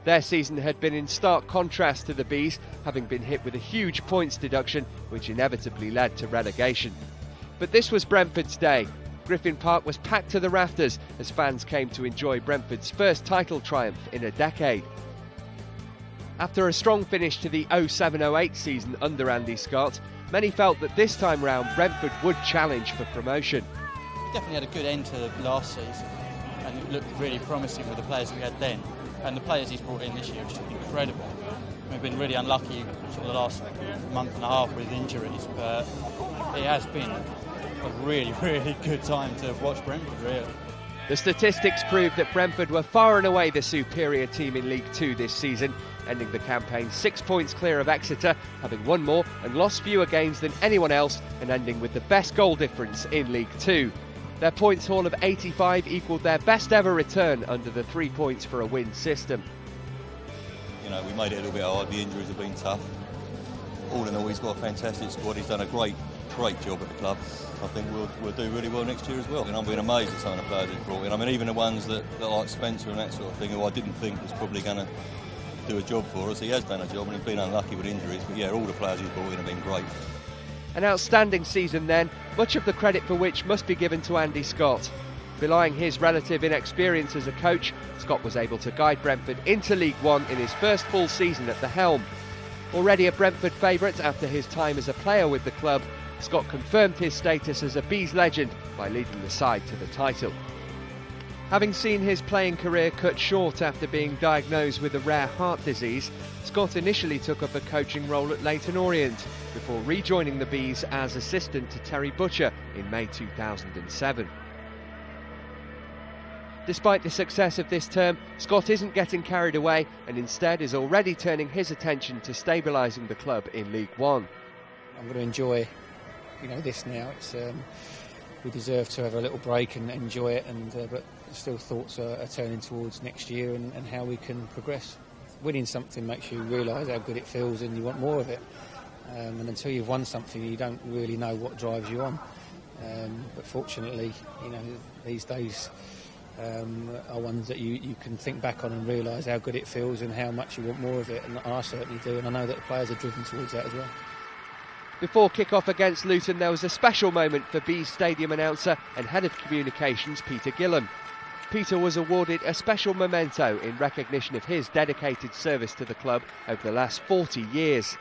Their season had been in stark contrast to the Bees, having been hit with a huge points deduction, which inevitably led to relegation. But this was Brentford's day. Griffin Park was packed to the rafters as fans came to enjoy Brentford's first title triumph in a decade. After a strong finish to the 07-08 season under Andy Scott, many felt that this time round Brentford would challenge for promotion. We definitely had a good end to the last season and it looked really promising with the players we had then, and the players he's brought in this year are just incredible. We've been really unlucky for the last month and a half with injuries, but it has been a really, really good time to watch Brentford, really. The statistics proved that Brentford were far and away the superior team in League 2 this season, ending the campaign 6 points clear of Exeter, having won more and lost fewer games than anyone else, and ending with the best goal difference in League 2. Their points haul of 85 equalled their best ever return under the 3 points for a win system. You know, we made it a little bit hard, the injuries have been tough. All in all, he's got a fantastic squad, he's done a great job at the club. I think we'll do really well next year as well. And I've been amazed at some of the players he's brought in. I mean, even the ones that like Spencer and that sort of thing, who I didn't think was probably going to do a job for us. He has done a job and he's been unlucky with injuries. But yeah, all the players he's brought in have been great. An outstanding season then, much of the credit for which must be given to Andy Scott. Belying his relative inexperience as a coach, Scott was able to guide Brentford into League One in his first full season at the helm. Already a Brentford favourite after his time as a player with the club, Scott confirmed his status as a Bees legend by leading the side to the title. Having seen his playing career cut short after being diagnosed with a rare heart disease, Scott initially took up a coaching role at Leyton Orient before rejoining the Bees as assistant to Terry Butcher in May 2007. Despite the success of this term, Scott isn't getting carried away and instead is already turning his attention to stabilising the club in League One. I'm going to enjoy, this now. It's we deserve to have a little break and enjoy it, but still thoughts are turning towards next year and how we can progress. Winning something makes you realise how good it feels and you want more of it. And until you've won something, you don't really know what drives you on. But fortunately, these days are ones that you can think back on and realise how good it feels and how much you want more of it. And I certainly do, and I know that the players are driven towards that as well. Before kick-off against Luton, there was a special moment for Bees Stadium announcer and Head of Communications Peter Gillam. Peter was awarded a special memento in recognition of his dedicated service to the club over the last 40 years.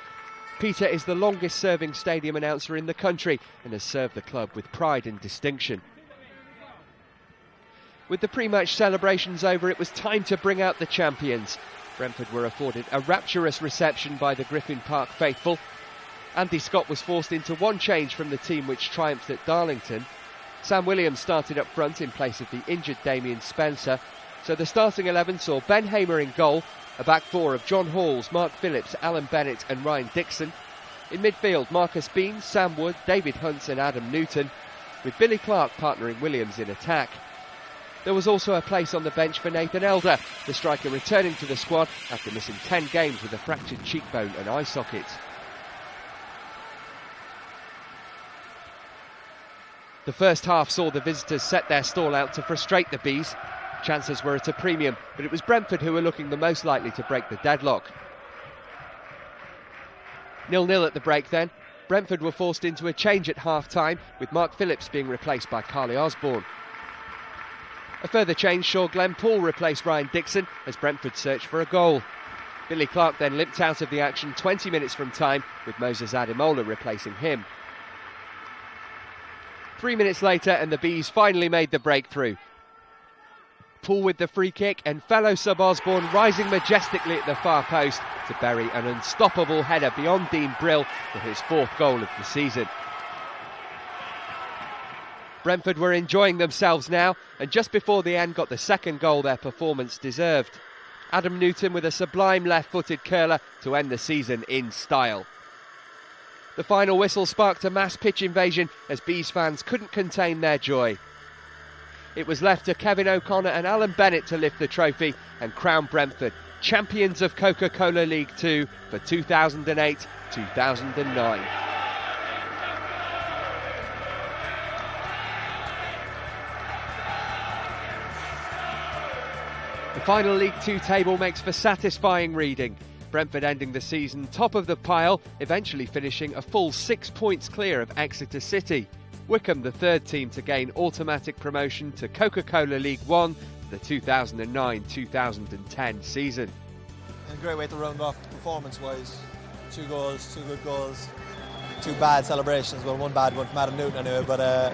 Peter is the longest-serving stadium announcer in the country and has served the club with pride and distinction. With the pre-match celebrations over, it was time to bring out the champions. Brentford were afforded a rapturous reception by the Griffin Park faithful. Andy Scott was forced into one change from the team which triumphed at Darlington. Sam Williams started up front in place of the injured Damien Spencer. So the starting 11 saw Ben Hamer in goal, a back four of John Halls, Mark Phillips, Alan Bennett and Ryan Dixon. In midfield, Marcus Bean, Sam Wood, David Hunt and Adam Newton, with Billy Clark partnering Williams in attack. There was also a place on the bench for Nathan Elder, the striker returning to the squad after missing 10 games with a fractured cheekbone and eye socket. The first half saw the visitors set their stall out to frustrate the Bees. Chances were at a premium, but it was Brentford who were looking the most likely to break the deadlock. 0-0 at the break then. Brentford were forced into a change at half-time, with Mark Phillips being replaced by Carly Osborne. A further change saw Glenn Paul replace Ryan Dixon as Brentford searched for a goal. Billy Clark then limped out of the action 20 minutes from time, with Moses Ademola replacing him. 3 minutes later and the Bees finally made the breakthrough. Paul with the free kick and fellow sub Osborne rising majestically at the far post to bury an unstoppable header beyond Dean Brill for his 4th goal of the season. Brentford were enjoying themselves now, and just before the end got the 2nd goal their performance deserved. Adam Newton with a sublime left-footed curler to end the season in style. The final whistle sparked a mass pitch invasion as Bees fans couldn't contain their joy. It was left to Kevin O'Connor and Alan Bennett to lift the trophy and crown Brentford champions of Coca-Cola League 2 for 2008-2009. The final League 2 table makes for satisfying reading. Brentford ending the season top of the pile, eventually finishing a full 6 points clear of Exeter City. Wickham, the 3rd team to gain automatic promotion to Coca-Cola League 1 for the 2009-2010 season. A great way to round off performance-wise. 2 goals, 2 good goals, 2 bad celebrations. Well, 1 bad one from Adam Newton anyway, but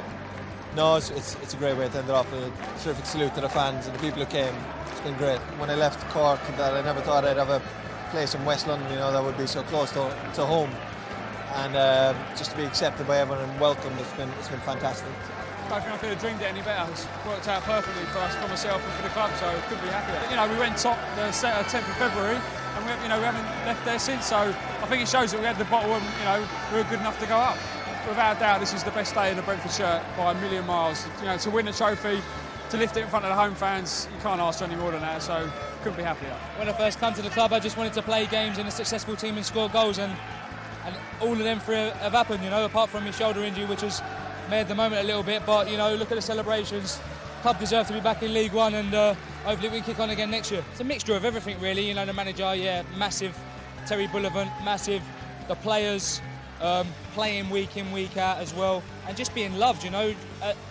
no, it's a great way to end it off. A terrific salute to the fans and the people who came. It's been great. When I left Cork, that I never thought I'd have a place in West London, that would be so close to home. And just to be accepted by everyone and welcomed, it's been fantastic. I don't think I could have dreamed it any better. It's worked out perfectly for us, for myself and for the club, so I couldn't be happier. We went top the 10th of February and we haven't left there since, so I think it shows that we had the bottle and we were good enough to go up. Without doubt, this is the best day in the Brentford shirt by a million miles. To win the trophy, to lift it in front of the home fans, you can't ask for any more than that, so couldn't be happier. When I first came to the club, I just wanted to play games in a successful team and score goals, and all of them have happened, apart from my shoulder injury, which has made the moment a little bit, but look at the celebrations. Club deserve to be back in League One, and hopefully we can kick on again next year. It's a mixture of everything really, the manager, massive, Terry Bullivant, massive, the players, playing week in, week out as well, and just being loved,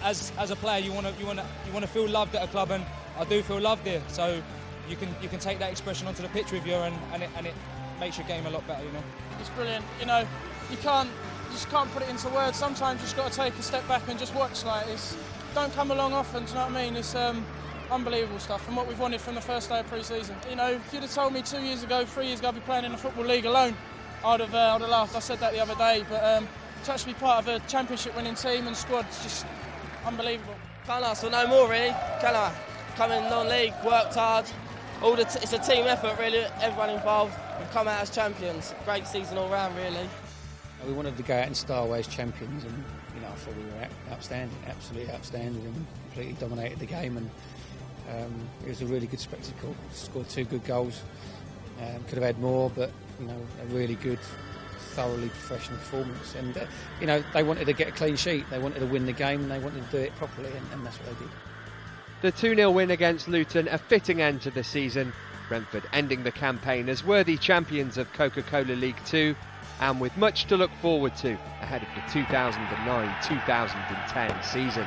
as a player you want to feel loved at a club, and I do feel loved here, so you can take that expression onto the pitch with you, and it makes your game a lot better, It's brilliant, you just can't put it into words. Sometimes you just got to take a step back and just watch. Don't come along often, do you know what I mean? It's unbelievable stuff, and what we've wanted from the first day of pre-season. If you'd have told me 2 years ago, 3 years ago I'd be playing in the Football League alone, I'd have laughed. I said that the other day, but to actually be part of a championship winning team and squad is just unbelievable. Can't ask for no more really, can I? Come in non-league, worked hard, it's a team effort really, everyone involved. We've come out as champions. Great season all round really. We wanted to go out in style as champions, and I thought we were outstanding, absolutely outstanding, and completely dominated the game, and it was a really good spectacle. Scored 2 good goals, could have had more, but a really good, thoroughly professional performance, and they wanted to get a clean sheet, they wanted to win the game, and they wanted to do it properly, and that's what they did. The 2-0 win against Luton, a fitting end to the season. Brentford ending the campaign as worthy champions of Coca-Cola League 2, and with much to look forward to ahead of the 2009-2010 season.